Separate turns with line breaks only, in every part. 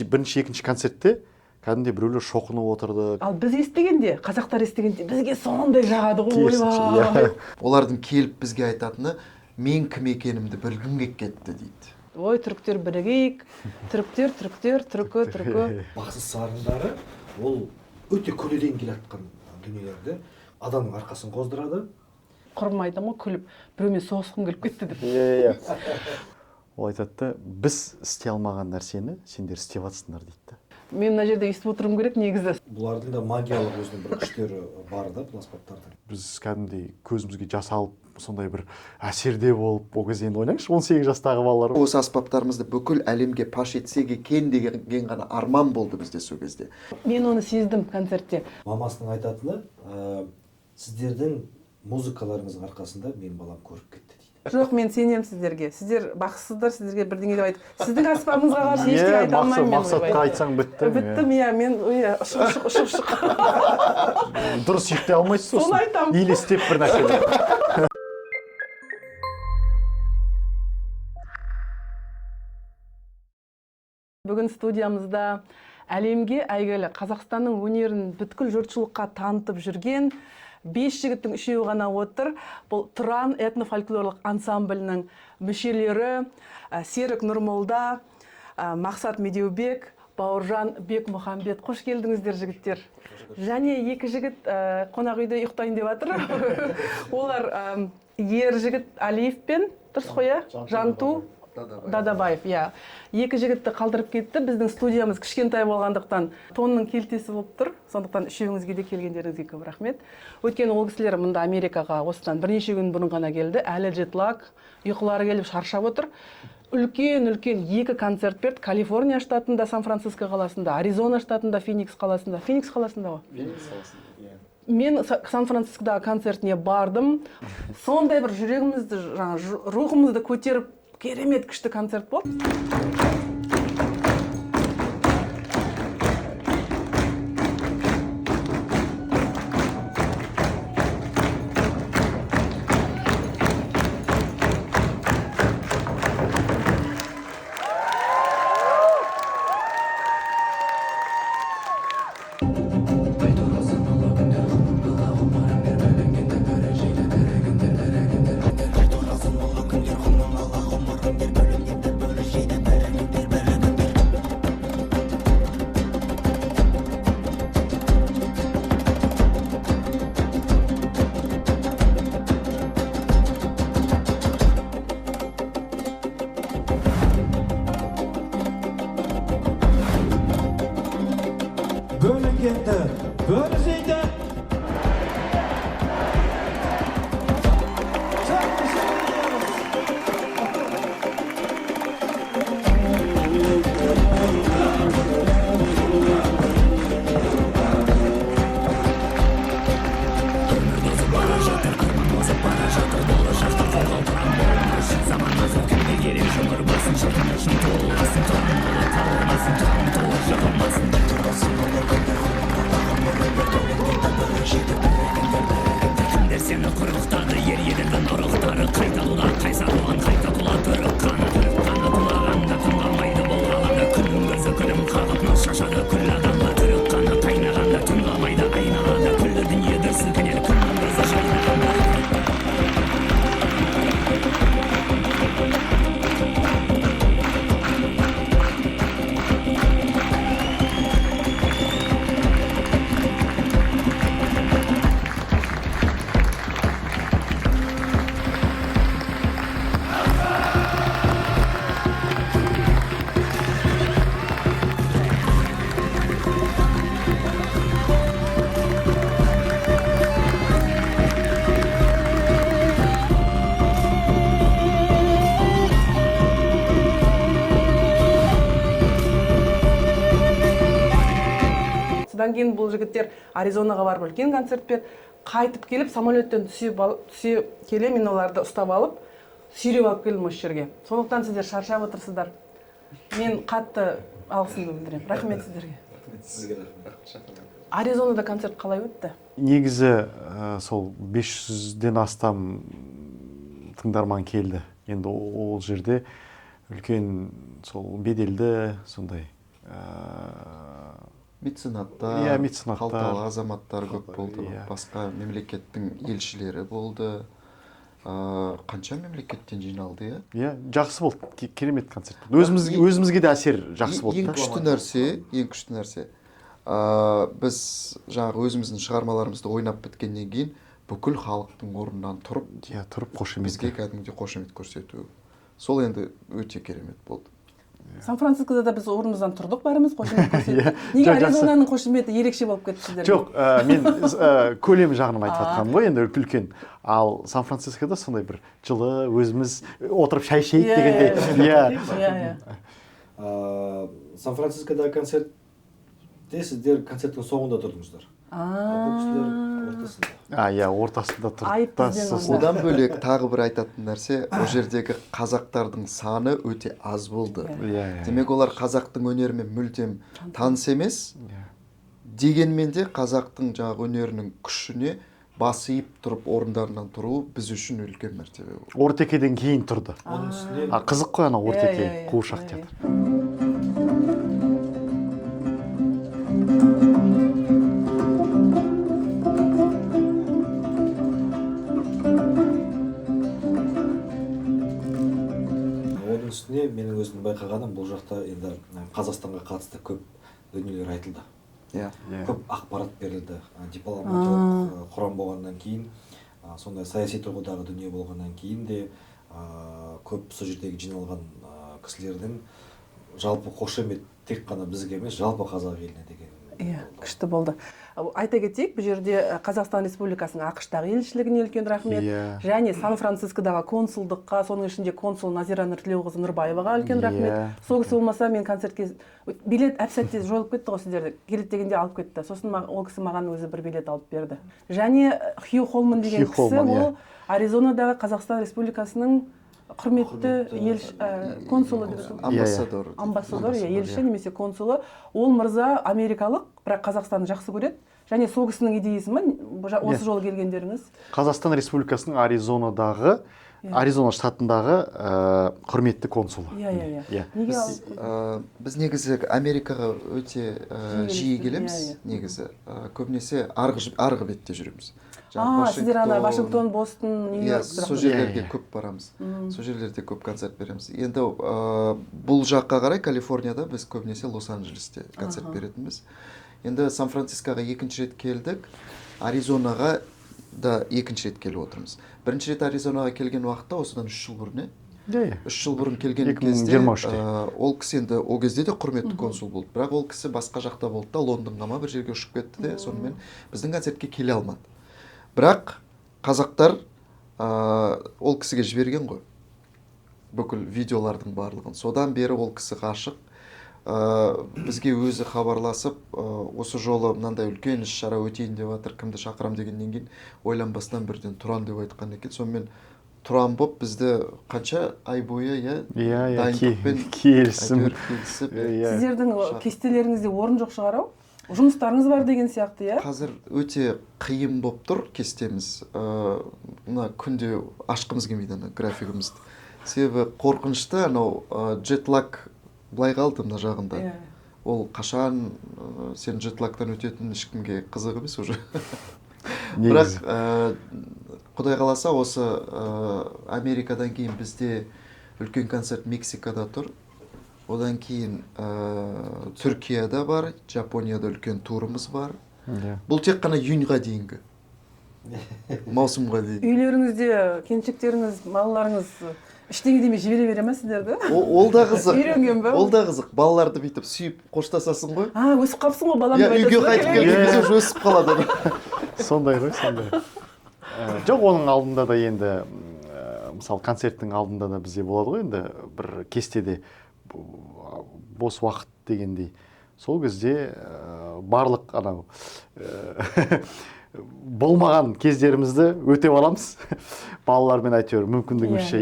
Бірінші, екінші концертте кәдімгідей біреулер шоқынып отырды.
Ал біз естігенде, қазақтар естігенде бізге сондай жағады ғой, ойбай.
Олардың келіп бізге айтатыны, мен кім екенімді білгім келіп кетті дейді.
Ой, түріктер бірігейік, түркі.
Бақсы сарындары ол өте көнеден келе жатқан дүниелерді адамның арқасын қоздырады.
Құрым айтам ғой, күліп, біреумен соғысқым келіп кетті деп.
Ол айтады, біз істей алмаған нәрсені сендер істеп жатсыңдар дейді.
Мен мына жерде естіп отыруым керек негізі.
Бұлардың да магиялық өзінің бір күштері бар да, бұл аспаптардың.
Біз кәдімгідей көзімізге жас алып, сондай бір әсерде болып, ол кезде енді ойлаңызшы, 18 жастағы балалар.
Осы аспаптарымызды бүкіл әлемге паш етсек екен деген ғана арман болды бізде сол кезде.
Мен оны сездім концертте.
Мамасының айтатыны, сіздердің музыкаларыңыздың арқасында мен балам көріп кетті дейді.
Жоқ, мен сенем сіздерге. Сіздер бақсысыздар, сіздерге бірдеңе деп айтып. Сіздің аспабыңызға қарсы ештеңе айта алмаймын мен.
Мақсатқа айтсаң бітті.
Біттім, иә, мен ұшық.
Дұрыс шекте алмайсыз сосын.
Соны айтамын.
Елестеп бір нәрсе.
Бүгін студиямызда әлемге әйгілі Қазақстанның өнерін бүткіл жұртшылыққа танытып жүрген 5 жігіттің үшеуі ғана отыр. Бұл Тұран этнофольклорлық ансамблінің мүшелері Серік Нұрмолда, Мақсат Медеубек, Бауыржан Бекмұхамбет. Қош келдіңіздер, жігіттер. Және екі жігіт қонақ үйде ұйықтайын деп жатыр. Олар ер жігіт Алиев пен, дұрыс қой, Жанту Дадабаев, иә. Екі жігітті қалдырып кетті. Біздің студиямыз кішкентай болғандықтан тонның келтесі болып тұр. Сондықтан үшеуіңізге де келгендеріңізге көп рахмет. Өйткені ол кісілер мұнда Америкаға осыдан бірнеше күн бұрын ғана келді. Әлі джетлаг, ұйқылары келіп шаршап отыр. Үлкен екі концерт берді. Калифорния штатында, Сан-Франциско қаласында, Аризона штатында, Феникс қаласында. Феникс қаласында ғой? Феникс қаласында, иә. Мен Сан-Францискодағы концертіне бардым. Сондай бір жүрегімізді, рухымызды көтеріп, керемет күшті концерт болды.
Bölgede
Содан кейін бұл жігіттер Аризонаға барып үлкен концерт беріп, қайтып келіп, самолеттен түсе келе, мен оларды ұстап алып, сүйреп алып келдім осы жерге. Сондықтан сіздер шаршап отырсыздар. Мен қатты алғысымды білдіремін. Рахмет сіздерге.
Сізге рахмет.
Аризонада концерт қалай өтті?
Негізі сол 500-ден астам тыңдарман келді. Енді ол жерде үлкен сол беделді сондай
меценаттар,
Иә, меценаттар.
қалталы азаматтар көп болды.
Иә.
Басқа мемлекеттің елшілері болды. Қанша мемлекеттен жиналды, иә?
Иә, жақсы болды. Керемет концерт. Өзімізге де әсер жақсы болды.
Ең күшті нәрсе, біз жаңағы өзіміздің шығармаларымызды ойнап біткеннен кейін бүкіл халықтың орнынан тұрып,
тұрып қошемет.
бізге кәдімгідей қошемет көрсету. Сол енді өте керемет болды.
Сан-Францискода да біз орнымыздан тұрдық бәріміз, қошемет көрсеттік. Неге Аризонаның қошеметі ерекше болып кетті сіздерге?
Жоқ, мен көлем жағынан айтып жатқаным ғой, енді үлкен. Ал Сан-Францискода сондай бір жылы өзіміз отырып шай ішейік дегендей.
Иә.
Сан-Францискодағы концертте сіздер концерттің соңында тұрдыңыздар. Бұл кісілер ортасында.
Иә, ортасында
Айып бізден
тұрды.
онда.
Одан бөлек тағы бір айтатын нәрсе, ол жердегі қазақтардың саны өте аз болды. Демек олар қазақтың өнерімен мүлдем таныс емес. Дегенмен де қазақтың жаңағы өнерінің күшіне басып тұрып орындарынан тұруы біз үшін үлкен мәртебе болды.
Ортекеден кейін тұрды.
Оның үстіне
Қызық қой ана Ортеке, қуыршақ театр.
оның үстіне менің өзімнің байқағаным, бұл жақта енді Қазақстанға қатысты көп дүниелер айтылды.
Иә.
Көп ақпарат берілді. Дипломатиялық құрам болғаннан кейін, сондай саяси тұрғыдағы дүние болғаннан кейін де көп сол жердегі жиналған кісілердің жалпы қошемет тек қана бізге емес, жалпы қазақ еліне деген.
Иә, күшті болды. Айта кетейік, бұл жерде Қазақстан Республикасының ақш-тағы елшілігіне үлкен рахмет. Және Сан-Францискодағы консулдыққа, соның ішінде консул Назира Нұртілеуқызы Нұрбаеваға үлкен рахмет. Сол кісі болмаса мен концертке билет әп-сәтте жойылып кетті ғой сіздерді. Келеді дегенде алып кетті. Сосын ол кісі маған өзі бір билет алып берді. Және Хью Холман деген кісі, ол Аризонадағы Қазақстан Республикасының құрметті консулы, амбассадор, елші немесе консулы. Ол мырза америкалық, бірақ Қазақстанды жақсы көреді. Және сол кісінің идеясы ма осы жолы келгендеріңіз?
Қазақстан Республикасының Аризона штатындағы құрметті консулы.
Иә.
Біз негізі Америкаға өте жиі келеміз, негізі. Көбінесе арғы бетте жүреміз.
Сіздер ана Вашингтон, Бостон, Нью-Йорк.
Сол жерлерге көп барамыз. Сол жерлерде көп концерт береміз. Енді бұл жаққа қарай Калифорнияда біз көбінесе Лос-Анджелесте концерт беретінбіз. Енді Сан-Францискоға екінші рет келдік, Аризонаға да екінші рет келіп отырмыз. Бірінші рет Аризонаға келген уақытта осыдан 3 жыл бұрын, 3 жыл бұрын келген кезде ол кісі енді ол кезде де құрметті консул болды. Бірақ ол кісі басқа жақта болды да, Лондонға ма бір жерге ұшып кетті де, сонымен біздің концертке келе алмады. Бірақ қазақтар ол кісіге жіберген ғой, бүкіл видеолардың барлығын. Содан бері ол кісі ғашық. Бізге өзі хабарласып, осы жолы мынандай үлкен іс-шара өтейін деп жатыр, кімді шақырам дегеннен кейін ойланбастан бірден тұран деп айтқан екен. Сонымен тұран боп бізді қанша ай бойы дайындықпен
келісіп.
Сіздердің кестелеріңізде орын жоқ шығар ау? Жұмыстарыңыз бар деген сияқты, иә?
Қазір өте қиын боп тұр кестеміз. Мына күнде ашқымыз келмейді графигімізді. Себебі қорқынышты, анау джетлаг былай қалды мына жағында. Ол қашан сен джетлагдтан өтетін ешкімге қызық емес уже. Бірақ Құдай қаласа осы Америкадан кейін бізде үлкен концерт Мексикада тұр. Одан кейін Түркияда бар, Жапонияда үлкен турымыз бар. Бұл тек қана июньға дейінгі. Маусымға дейін.
Үйлеріңізде келіншектеріңіз, балаларыңыз ештеңе демей жібере бере ме сіздерді?
Ол да қызық.
Үйренген бе?
Ол да қызық. Балаларды бүйтіп сүйіп қоштасасың ғой.
Өсіп қалыпсың ғой балам деп айтасың.
Үйге қайтып келген кезде өсіп қалады.
Сондай ғой, сондай. Жоқ, оның алдында да енді, мысалы концерттің алдында да бізде болады ғой, енді бір кестеде бос уақыт дегендей. Сол кезде барлық анау болмаған кездерімізді өтеп аламыз. Балалармен әйтеуір мүмкіндігімізше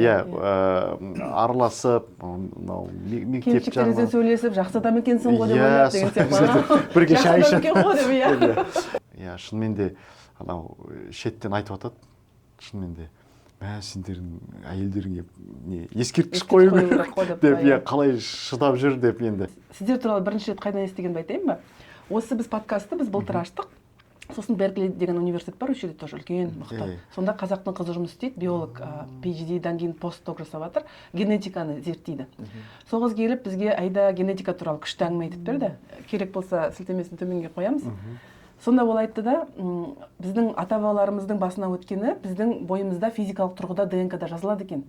араласып,
келіншектеріңізбен сөйлесіп, жақсы адам екенсің ғой деп ойлап деген сияқты.
Бірге шай ішіп.
Жақсы адам екен ғой деп,
Шынымен де анау шеттен айтып жатады. Шынымен де сендердің әйелдеріңе не ескерткіш
Ескерткіш
қою
қою
керек
керек қой деп
деп,
па,
иә,
иә.
қалай шыдап жүр деп енді.
Сіздер туралы бірінші рет қайдан естігенімді айтайын ба? Осы біз подкастты біз былтыр аштық. Сосын Беркли деген университет бар, осы жерде тоже үлкен, мықты. Сонда қазақтың қызы жұмыс істейді, биолог, PhD-дан кейін постдок жасап жатыр, генетиканы зерттейді. Сол қыз келіп бізге айда генетика туралы күшті әңгіме айтып берді. Керек болса сілтемесін төменге қоямыз. Сонда ол айтты да, біздің ата-бабаларымыздың басына өткені біздің бойымызда физикалық тұрғыда ДНК-да жазылады екен.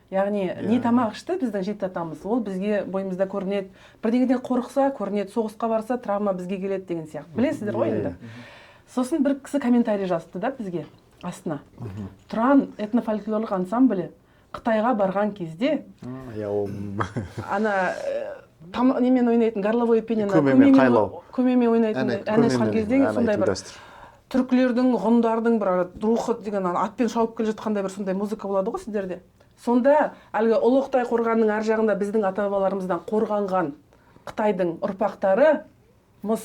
Яғни не тамақ ішті біздің жеті атамыз, ол бізге бойымызда көрінеді. Бірдеңеден қорықса көрінеді, соғысқа барса травма бізге келеді деген сияқты. Білесіздер ғой енді. Сосын бір кісі комментарий жазды да бізге астына. Тұран этнофольклорлық ансамблі Қытайға барған кезде ана немен ойнайтын горловой пенені көмемен ойнайтын ән айтқан кезде сондай бір түркілердің, ғұндардың бір рухы деген атпен шауып келе жатқандай бір сондай музыка болады ғой сіздерде. Сонда әлгі Ұлықтай қорғанның ар жағында біздің ата-бабаларымыздан қорғанған Қытайдың ұрпақтары мыс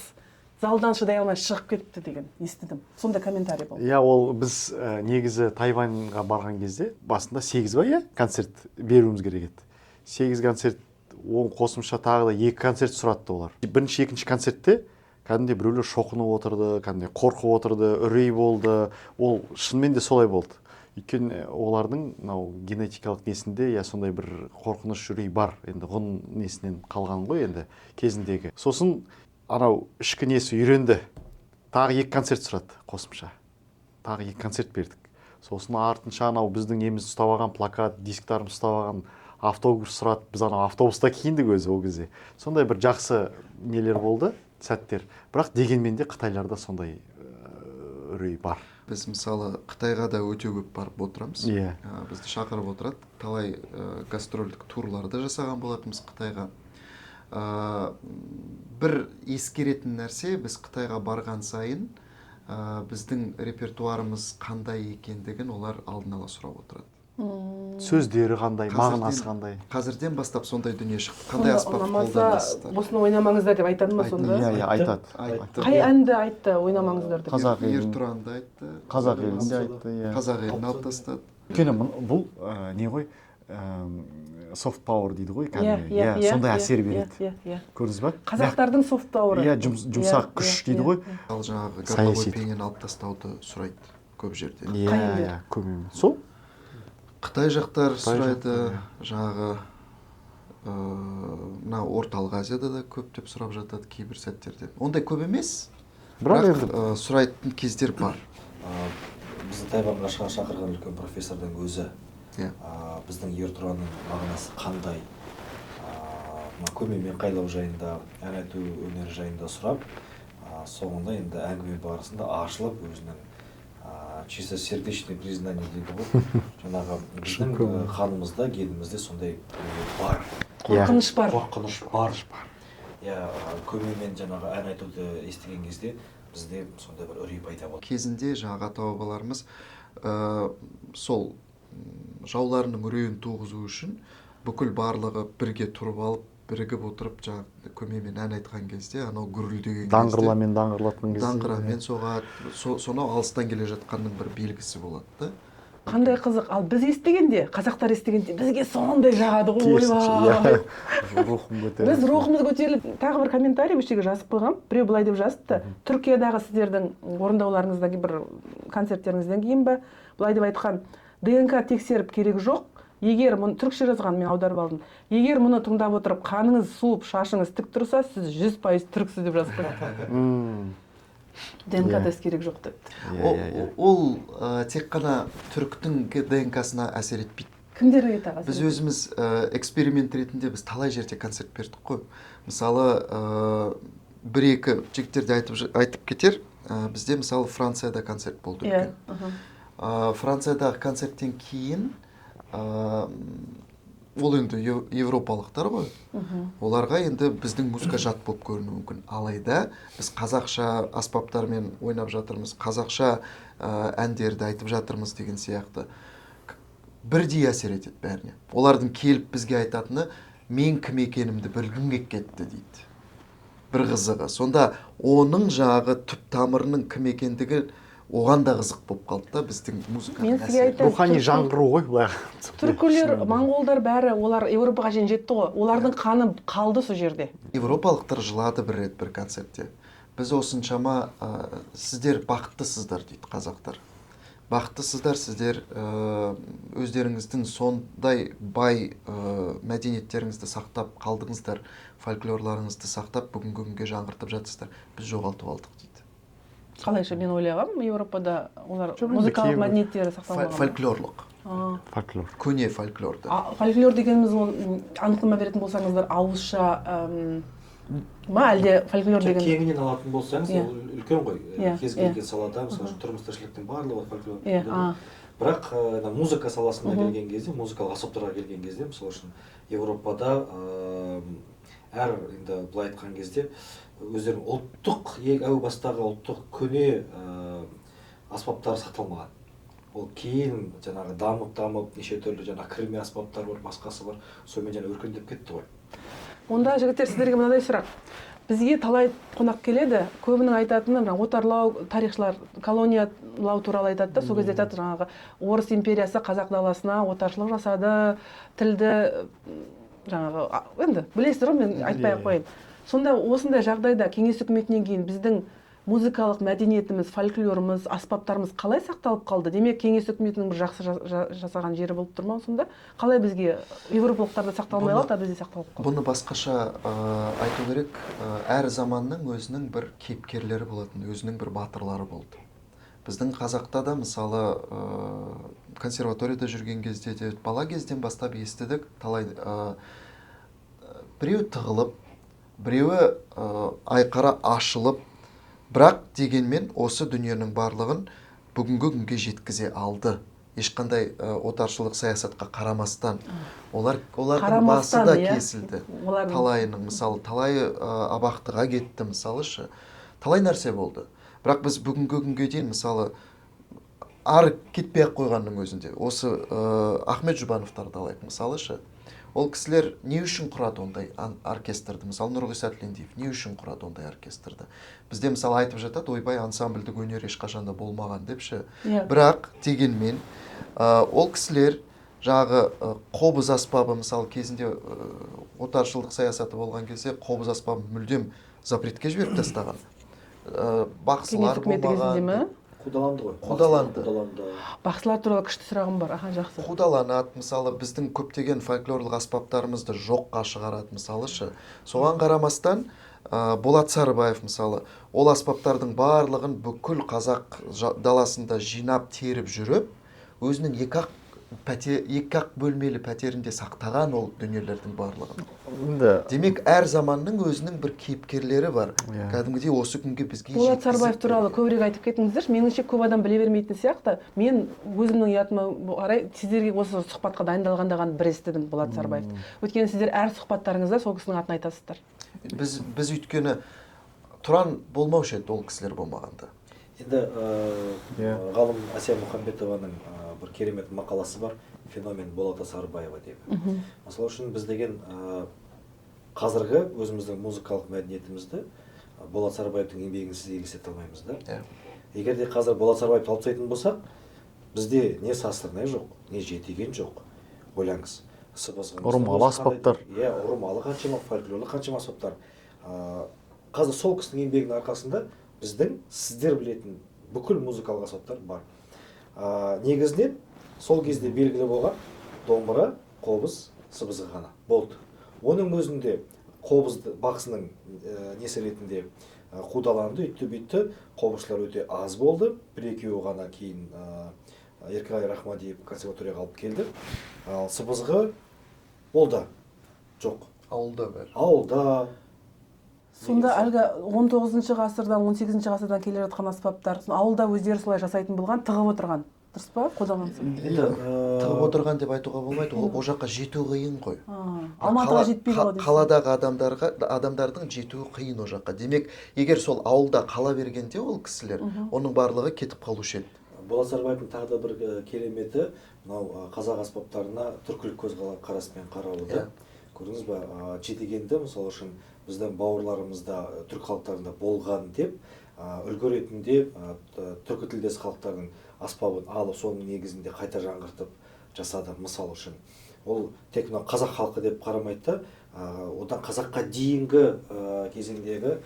залдан шыдай алмай шығып кетті деген естідім. Сонда комментарий болды.
Иә, ол біз негізі Тайваньға барған кезде басында 8 ба, иә, концерт беруіміз керек еді. 8 концерт, оң қосымша тағы да 2 концерт сұратты олар. Бірінші, екінші концертте кәдімгідей біреулер шоқынып отырды, кәдімгідей қорқып отырды, үрей болды. Ол шынымен де солай болды. Өйткені олардың генетикалық несінде сондай бір қорқыныш үрей бар. Енді ғұн несінен қалған ғой енді кезіндегі. Сосын анау ішкі несі үйренді. Тағы 2 концерт сұрады қосымша. Тағы 2 концерт бердік. Сосын артынша анау біздің еміз ұстап алған плакат, дисктарымыз ұстап алған автобус сұрады. Біз анау автобуста киіндік өзі ол кезде. Сондай бір жақсы нелер болды, сәттер. Бірақ дегенмен де Қытайларда сондай үрей бар.
Біз мысалы Қытайға да өте көп барып отырамыз.
Иә.
Бізді шақырып отырады. Талай гастрольдік турларды жасаған болатынбыз Қытайға. Бір ескеретін нәрсе, біз Қытайға барған сайын біздің репертуарымыз қандай екендігін олар алдын ала сұрап отырады.
Сөздері қандай, мағынасы қандай.
Қазірден бастап сондай дүние шықты. Қандай аспап қолданасыздар?
Осыны ойнамаңыздар деп айтады ма сонда?
Иә, айтады.
Қай әнді айтты ойнамаңыздар деп?
Қазақ елін.
Ертұранды айтты.
Қазақ елін де айтты, иә.
Қазақ елін алып тастады.
Өйткені бұл не ғой, soft power дейді ғой, кәдімгі. Сондай әсер береді. Көрдіңіз ба?
Қазақтардың soft power.
Иә, жұмсақ күш дейді ғой.
Ал жаңағы горловой пенені алып тастауды сұрайды көп жерде.
Иә, көмеймен. Сол?
Қытай жақтар сұрайды, жаңағы мына орталық Азияда да көптеп сұрап жатады кейбір сәттерде. Ондай көп емес, бірақ сұрайтын кездер бар.
Бізді Тайваньға шақырған үлкен профессордың өзі біздің ертұранның мағынасы қандай, көмеймен қайлау жайында, ән айту өнері жайында сұрап, соңында енді әңгіме барысында ашылып өзінің чисто сердечный признание дейді ғой. Жаңағы біздің қанымызда, генімізде сондай бар.
Қорқыныш бар.
Қорқыныш бар. Иә, көмеймен жаңағы ән айтуды естіген кезде бізде сондай бір үрей пайда болды.
Кезінде жаңағы ата-бабаларымыз сол жауларының үрейін туғызу үшін бүкіл барлығы бірге тұрып алып, бірігіп отырып жаңағы көмеймен ән айтқан кезде, анау гүрілдеген кезде
даңғырламен даңғырлатқан кезде.
Даңғырамен соғады, сонау алыстан келе жатқанның бір белгісі болады да.
Қандай қызық. Ал біз естігенде, қазақтар естігенде бізге сондай жағады ғой. Ойбай.
Рухым көтеріліп.
Біз рухымыз көтеріліп, тағы бір комментарий осы жерге жазып қойғам. Біреу былай деп жазыпты. Түркиядағы сіздердің орындауларыңыздан бір концерттеріңізден кейін бе, былай деп айтқан, ДНК тексеріп керек жоқ. Егер мұны түркше жазған, мен аударып алдым. Егер мұны тыңдап отырып, қаныңыз суып, шашыңыз тік тұрса, сіз 100% түрксіз деп жазып қойған. ДНК тест керек жоқ депті.
Ол тек қана түріктің ДНК-сына әсер етпейді.
Кімдер айтады?
Біз өзіміз эксперимент ретінде біз талай жерде концерт бердік қой. Мысалы, бір-екі жігіттерде айтып кетер, бізде мысалы Францияда концерт болды үлкен. Франциядағы концерттен кейін ол енді европалықтар ғой. Оларға енді біздің музыка жат болып көрінуі мүмкін. Алайда біз қазақша аспаптармен ойнап жатырмыз, қазақша әндерді айтып жатырмыз деген сияқты бірдей әсер етеді бәріне. Олардың келіп бізге айтатыны, мен кім екенімді білгім келіп кетті дейді. Бір қызығы. Сонда оның жағы түп тамырының кім екендігі оған да қызық болып қалды да біздің музыканың
Мен сізге айтайын.
рухани жаңғыру ғой былай
Түркілер, моңғолдар бәрі олар Еуропаға шейін жетті ғой. Олардың қаны қалды сол жерде.
Европалықтар жылады бір рет бір концертте. Біз осыншама сіздер бақыттысыздар дейді қазақтар. Бақыттысыздар, сіздер өздеріңіздің сондай бай мәдениеттеріңізді сақтап қалдыңыздар, фольклорларыңызды сақтап бүгінгі күнге жаңғыртып жатсыздар. Біз жоғалтып алдық дейді.
Қалайша мен ойлағам, Еуропада олар
Жоқ,
музыкалық
кейбір-
мәдениеттері сақталмаған.
Фольклорлық,
фольклор.
көне фольклорды.
Фольклор дегеніміз ол анықтама беретін болсаңыздар ауызша ма әлде фольклор деген
кеңінен алатын болсаңыз
Иә.
ол үлкен ғой.
Иә,
Кез
иә.
келген салада мысалы үшін тұрмыс тіршіліктің барлығы фольклор.
Иә,
Бірақ музыка саласына келген кезде, музыкалық аспаптарға келген кезде, мысалы үшін Европада әр енді былай айтқан кезде өздерінің ұлттық әу бастағы ұлттық көне аспаптар сақталмаған. Ол кейін жаңағы дамып неше түрлі жаңағы кірме аспаптар бар, басқасы бар, сонымен жаңа өркендеп кетті ғой.
Онда жігіттер сіздерге мынадай сұрақ. Бізге талай қонақ келеді, көбінің айтатыны мына отарлау, тарихшылар колониялау туралы айтады да, сол кезде айтады жаңағы орыс империясы қазақ даласына отаршылық жасады, тілді жаңағы енді білесіздер ғой, мен айтпай-ақ қояйын. Сонда осындай жағдайда кеңес үкіметінен кейін біздің музыкалық мәдениетіміз, фольклорымыз, аспаптарымыз қалай сақталып қалды? Демек, кеңес үкіметінің бір жақсы жасаған жері болып тұр ма сонда? Қалай бізге европалықтарда сақталмай қалды, а бізде сақталып қалды?
Бұны басқаша айту керек. Әр заманның өзінің бір кейіпкерлері болатын, өзінің бір батырлары болды. Біздің қазақта да мысалы консерваторияда жүрген кезде де бала кезден бастап естідік, талай біреу тығылып, біреуі айқара ашылып, бірақ дегенмен осы дүниенің барлығын бүгінгі күнге жеткізе алды. Ешқандай отаршылық саясатқа қарамастан. Олардың басы да кесілді. Талайының, мысалы, талайы абақтыға кетті, мысалы шы. Талай нәрсе болды. Бірақ біз бүгінгі күнге дейін, мысалы, ары кетпей-ақ қойғанның өзінде. Осы Ахмет Жұбановтарды алайық, мысалы шы. Ол кісілер не үшін құрады ондай оркестрді? Мысалы, Нұрғиса Тілендиев не үшін құрады ондай оркестрді? Бізде мысалы айтып жатады, ойбай ансамбльдік өнер ешқашанда болмаған депші. Бірақ дегенмен ол кісілер жағы қобыз аспабы, мысалы кезінде отаршылдық саясаты болған кезде қобыз аспабы мүлдем запретке жіберіп тастаған. Бақсылар болмаған.
Қудаланды ғой.
Қудаланды.
Бақсылар туралы күшті сұрағым бар. Жақсы.
Қудаланады, мысалы біздің көптеген фольклорлық аспаптарымызды жоққа шығарады, мысалы шы. Соған қарамастан Болат Сарыбаев, мысалы, ол аспаптардың барлығын бүкіл қазақ даласында жинап теріп жүріп, өзінің екі-ақ бөлмелі пәтерінде сақтаған ол дүниелердің барлығын. Демек, әр заманның өзінің бір кейіпкерлері бар. Кәдімгідей осы күнге бізге жеткізіп.
Болат Сарыбаев туралы көбірек айтып кетіңіздер. Меніңше көп адам біле бермейтін сияқты. Мен өзімнің ұятыма қарай сіздерге осы сұхбатқа дайындалғанда ғана бір естідім Болат Сарыбаевты. Өйткені сіздер әр сұхбаттарыңызда сол кісінің атын айтасыздар.
Біз өйткені Тұран болмаушы еді ол кісілер болмағанда.
Енді ғалым Әсия Мұхамбетованың бір керемет мақаласы бар, феномен Болат Сарыбаева деп. Мысалы үшін біз деген қазіргі өзіміздің музыкалық мәдениетімізді Болат Сарыбаевтың еңбегінсіз елестете алмаймыз да. Егер де қазір Болат Сарыбаевты алып тастайтын болсақ, бізде не сасырнай жоқ, не жетеген жоқ. Ойлаңыз.
Ұрымалы аспаптар.
Иә, ұрымалы қаншама, фольклорлық қаншама аспаптар. Қазір сол кісінің еңбегінің арқасында біздің сіздер білетін бүкіл музыкалық аспаптар бар. Негізінен сол кезде белгілі болған домбыра, қобыз, сыбызғы ғана болды. Оның өзінде қобызды бақсының несі ретінде қудаланды, үйтті-бүйтті, қобызшылар өте аз болды. Бір-екеуі ғана кейін Еркебай Рахмадиев консерваторияға алып келді. Ал сыбызғы олда жоқ.
Ауылда бар.
Ауылда.
Сонда әлгі 19 ғасырдан 18 ғасырдан келе жатқан аспаптар ауылда өздері солай жасайтын болған, тығып отырған. Дұрыс па? Қолданған.
Тығып отырған деп айтуға болмайды. Ол жаққа жету қиын ғой.
Алматыға жетпейді ғой.
Қаладағы адамдардың жетуі қиын о жаққа. Демек, егер сол ауылда қала бергенде ол кісілер, оның барлығы кетіп қалушы еді.
Болат Сарыбаевтың тағы да бір кереметі мынау қазақ аспаптарына түркілік көзқараспен қарауы да. Көрдіңіз ба, жетегенді мысалы үшін біздің бауырларымызда түрік халықтарында болған деп үлгі ретінде түркі тілдес халықтардың аспабын алып соның негізінде қайта жаңғыртып жасады. Мысал үшін ол тек мына қазақ халқы деп қарамайды да одан қазаққа дейінгі кезеңдегі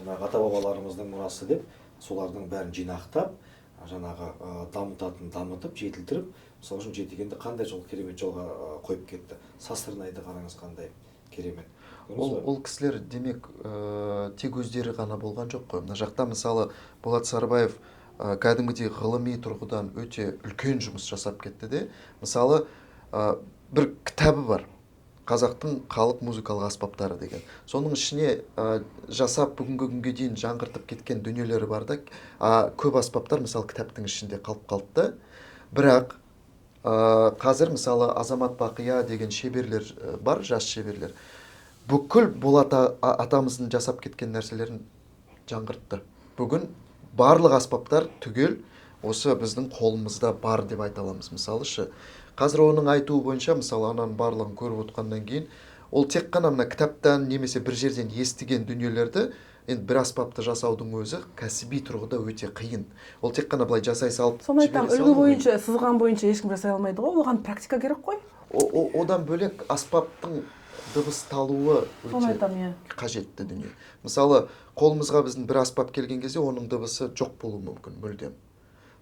ата бабаларымыздың мұрасы деп солардың бәрін жинақтап жаңағы дамытып жетілдіріп, мысалы үшін жетігенді қандай жол керемет жолға қойып кетті. Сасырнайды қараңыз қандай керемет.
Ол кісілер демек тек өздері ғана болған жоқ қой. Мына жақта мысалы Болат Сарыбаев кәдімгідей ғылыми тұрғыдан өте үлкен жұмыс жасап кетті де. Мысалы бір кітабы бар. Қазақтың халық музыкалық аспаптары деген. Соның ішіне жасап бүгінгі күнге дейін жаңғыртып кеткен дүниелері бар да, көп аспаптар мысалы кітаптың ішінде қалып қалды. Бірақ қазір мысалы Азамат Бақия деген шеберлер бар, жас шеберлер. Бүкіл Болат атамыздың жасап кеткен нәрселерін жаңғыртты. Бүгін барлық аспаптар түгел осы біздің қолымызда бар деп айта аламыз. Мысалы қазір оның айтуы бойынша, мысалы ананың барлығын көріп отқаннан кейін, ол тек қана мына кітаптан немесе бір жерден естіген дүниелерді, енді бір аспапты жасаудың өзі кәсіби тұрғыда өте қиын. Ол тек қана былай жасай салып
соны айтам, үлгі бойынша, сызған бойынша ешкім жасай алмайды ғой, оған практика керек қой.
Одан бөлек аспаптың дыбысталуы өте қажетті дүние. Мысалы, қолымызға біздің бір аспап келген кезде оның дыбысы жоқ болуы мүмкін мүлдем.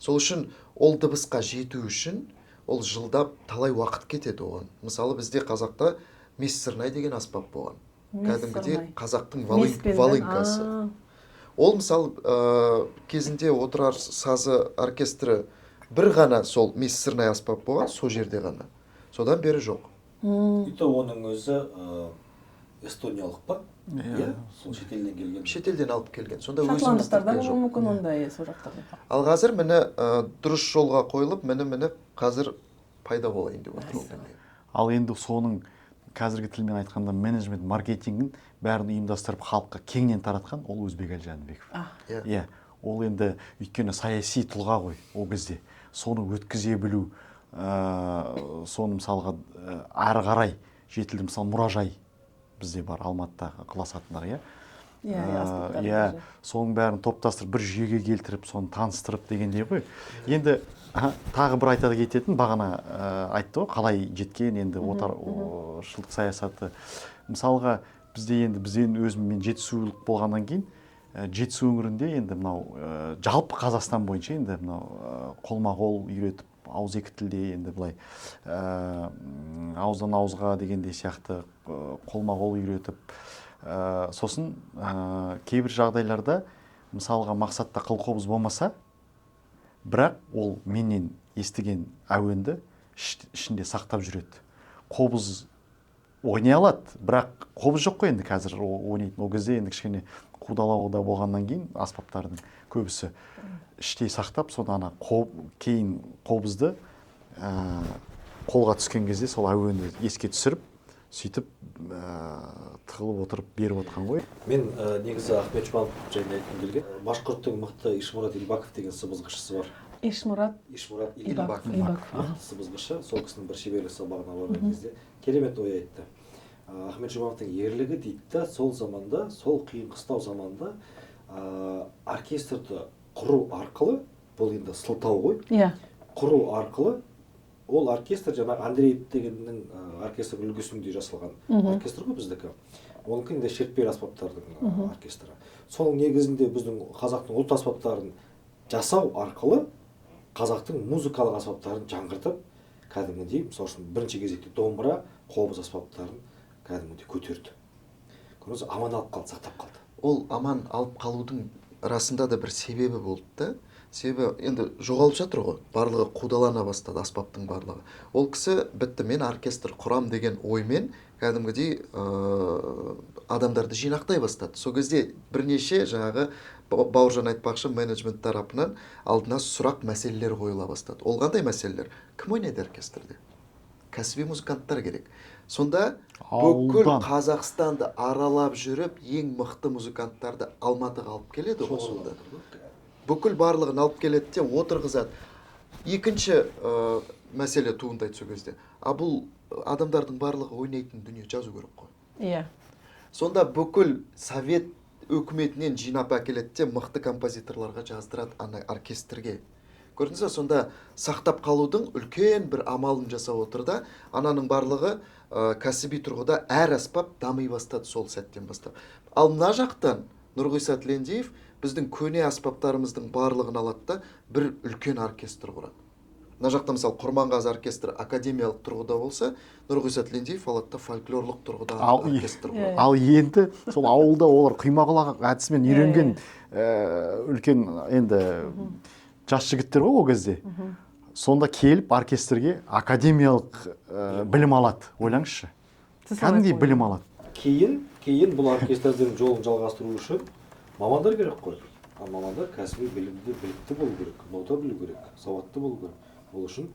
Сол үшін ол дыбысқа жету үшін ол жылдап талай уақыт кетеді оған. Мысалы, бізде қазақта мессернай деген аспап болған. Кәдімгідей қазақтың волынкасы. Ол мысалы кезінде отырар сазы оркестрі бір ғана сол мессернай аспап болған, сол жерде ғана. Содан бері жоқ.
И то оның өзі эстониялық па? Иә, сол шетелден келген.
Шетелден алып келген. Сонда
шотландықтарда болуы мүмкін ондай сол жақтарда.
Ал қазір міне дұрыс жолға қойылып, міне қазір пайда болайын деп отыр ол дүние.
Ал енді соның қазіргі тілмен айтқанда менеджмент, маркетингін бәрін ұйымдастырып халыққа кеңінен таратқан ол Өзбекәлі Жәнібеков. Иә, ол енді өйткені саяси тұлға ғой ол кезде. Соны өткізе білу, соны мысалға ары қарай жетілді. Мысалы мұражай бізде бар Алматыда Ықылас атындағы, иә, соның бәрін топтастырып бір жүйеге келтіріп, соны таныстырып дегендей ғой. Енді тағы бір айта кететін, бағана айтты ғой, қалай жеткен енді отаршылдық саясаты. Мысалға бізде енді өзіммен жетісулық болғаннан кейін Жетісу өңірінде енді мынау жалпы Қазақстан бойынша енді мынау қолма-қол үйретіп, ауызекі тілде енді былай ауыздан ауызға дегенде сияқты қолма-қол үйретіп, сосын кейбір жағдайларда мысалға мақсатта қылқобыз болмаса, бірақ ол менен естіген әуенді ішінде сақтап жүреді. Қобыз ойнай алады, бірақ қобыз жоқ қой енді қазір ойнайтын. Ол кезде енді кішкене қудалауда болғаннан кейін аспаптардың көбісі іштей сақтап, содан кейін қобызды қолға түскен кезде сол әуенді еске түсіріп, сөйтіп тығылып отырып беріп отқан ғой.
Мен негізі Ахмет Жұбанов жайында айтқым келген. Башқұрттың мықты Ишмурат Илбаков деген сыбызғышысы бар.
Ишмурат
Илбаков сыбызғышы, сол кісінің бір шеберлік сабағына барған кезде керемет ой айтты. Ахмет Жұбановтың ерлігі дейді да, сол заманда, сол қиын қыстау заманда оркестрді құру арқылы, бұл енді сылтау ғой, құру арқылы ол оркестр жаңағы Андреев дегеннің оркестр үлгісінде жасалған оркестр ғой біздікі. Оныкі енді шертпелі аспаптардың оркестрі. Соның негізінде біздің қазақтың ұлт аспаптарын жасау арқылы қазақтың музыкалық аспаптарын жаңғыртып, кәдімгідей, мысалы үшін бірінші кезекте домбыра, қобыз аспаптарын кәдімгідей көтерді. Көрдіңіз, аман алып қалды, сақтап қалды.
Ол аман алып қалудың расында да бір себебі болды да. Себебі енді жоғалып жатыр ғой, барлығы қудалана бастады, аспаптың барлығы. Ол кісі бітті, мен оркестр құрам деген оймен кәдімгідей адамдарды жинақтай бастады. Сол кезде бірнеше жаңағы Бауыржан айтпақшы менеджмент тарапынан алдына сұрақ мәселелер қойыла бастады. Ол қандай мәселелер? Кім ойнайды оркестрде? Кәсіби музыканттар керек. Сонда бүкіл Қазақстанды аралап жүріп, ең мықты музыканттарды Алматыға алып келеді ғой сонда. Бүкіл барлығын алып келеді де отырғызады. Екінші мәселе туындайды сол кезде. Бұл адамдардың барлығы ойнайтын дүние жазу керек қой.
Иә.
Сонда бүкіл совет өкіметінен жинап әкеледі де мықты композиторларға жаздырады ана оркестрге. Көрдіңіз бе, сонда сақтап қалудың үлкен бір амалын жасап отыр да, ананың барлығы кәсіби тұрғыда әр аспап дами бастады сол сәттен бастап. Ал мына жақтан Нұрғиса Тілендиев біздің көне аспаптарымыздың барлығын алады да бір үлкен оркестр құрады. Мына жақта мысалы Құрманғазы оркестрі академиялық тұрғыда болса, Нұрғиса Тілендиев алады да фольклорлық тұрғыда оркестр құрады.
Ал енді сол ауылда олар құйма-құлақ әдісімен үйренген үлкен енді жас жігіттер ғой ол кезде. Сонда келіп оркестрге академиялық білім алады. Ойлаңызшы. Кәдімгідей білім алады.
Кейін бұл оркестрдің жолын жалғастыру үшін мамандар керек қой. Мамандар кәсіби білікті болу керек, нота білу керек, сауатты болу керек. Ол үшін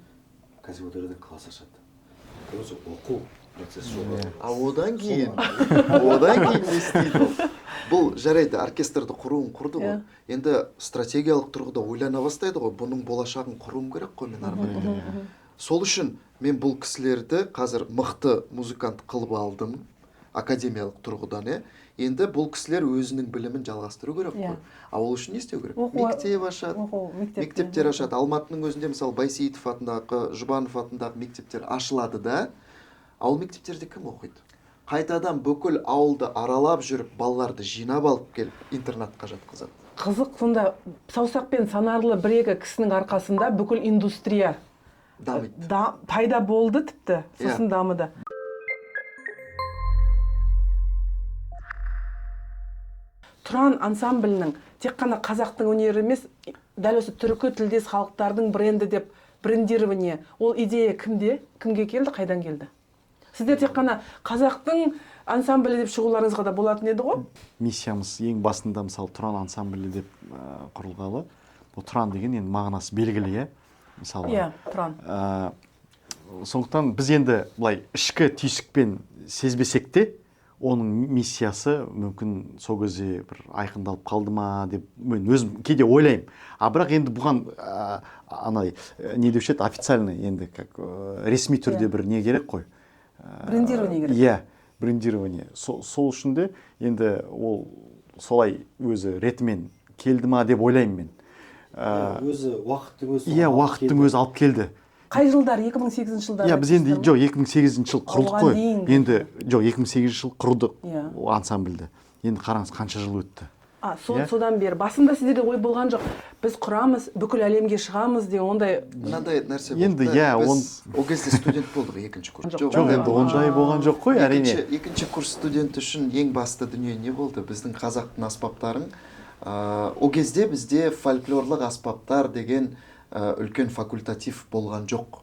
консерваторияда класс ашады. Көрсі оқу процесі жолға.
Одан кейін не істейді ол? Бұл жарайды, оркестрді құруын құрды ғой. Енді стратегиялық тұрғыда ойлана бастайды ғой. Бұның болашағын құруым керек қой мен арман. Сол үшін мен бұл кісілерді қазір мықты музыкант қылып алдым, академиялық тұрғыдан. Енді бұл кісілер өзінің білімін жалғастыру керек қой. Ол үшін не істеу керек? Мектеп ашады, мектептер ашады. Алматының өзінде мысалы Байсейітов атындағы, Жұбанов атындағы мектептер ашылады да, ал мектептерде кім оқиды? Қайтадан бүкіл ауылды аралап жүріп, балаларды жинап алып келіп интернатқа жатқызады.
Қызық, сонда саусақпен санарлы бір-екі кісінің арқасында бүкіл индустрия пайда болды тіпті, сосын дамыды. Тұран ансамблінің тек қана қазақтың өнері емес, дәл осы түркі тілдес халықтардың бренді деп брендирование, ол идея кімде? Кімге келді, қайдан келді? Сіздер тек қана қазақтың ансамблі деп шығуларыңызға да болатын еді ғой?
Миссиямыз ең басында мысалы Тұран ансамблі деп құрылғалы. Бұл Тұран деген енді мағынасы белгілі, мысалы.
Иә, Тұран.
Сондықтан біз енді былай ішкі түйсікпен сезбесек те, оның миссиясы мүмкін сол кезде бір айқындалып қалды ма деп мен өзім кейде ойлаймын. Бірақ енді бұған не деуші еді, официальный енді как ресми түрде бір не керек қой.
Брендирование керек.
Иә, брендирование. Сол үшін де енді ол солай өзі ретімен келді ма деп ойлаймын мен.
Өзі уақыттың өзі.
Иә, уақыттың өзі алып келді.
Қай жылдар? 2008 жылдар?
Иә, біз енді 2008 жыл құрдық қой. Енді 2008 жыл құрдық ансамбльді. Енді қараңыз қанша жыл өтті.
Содан бері басында сіздерде ой болған жоқ. Біз құрамыз, бүкіл әлемге шығамыз деген ондай.
Мынандай нәрсе болды.
Енді иә,
ол кезде студент болдық, екінші курс.
Жоқ, енді онжай болған жоқ қой, әрине.
Екінші курс студент үшін ең басты дүние не болды? Біздің қазақтың аспаптарын, ол кезде бізде фольклорлық аспаптар деген үлкен факультатив болған жоқ.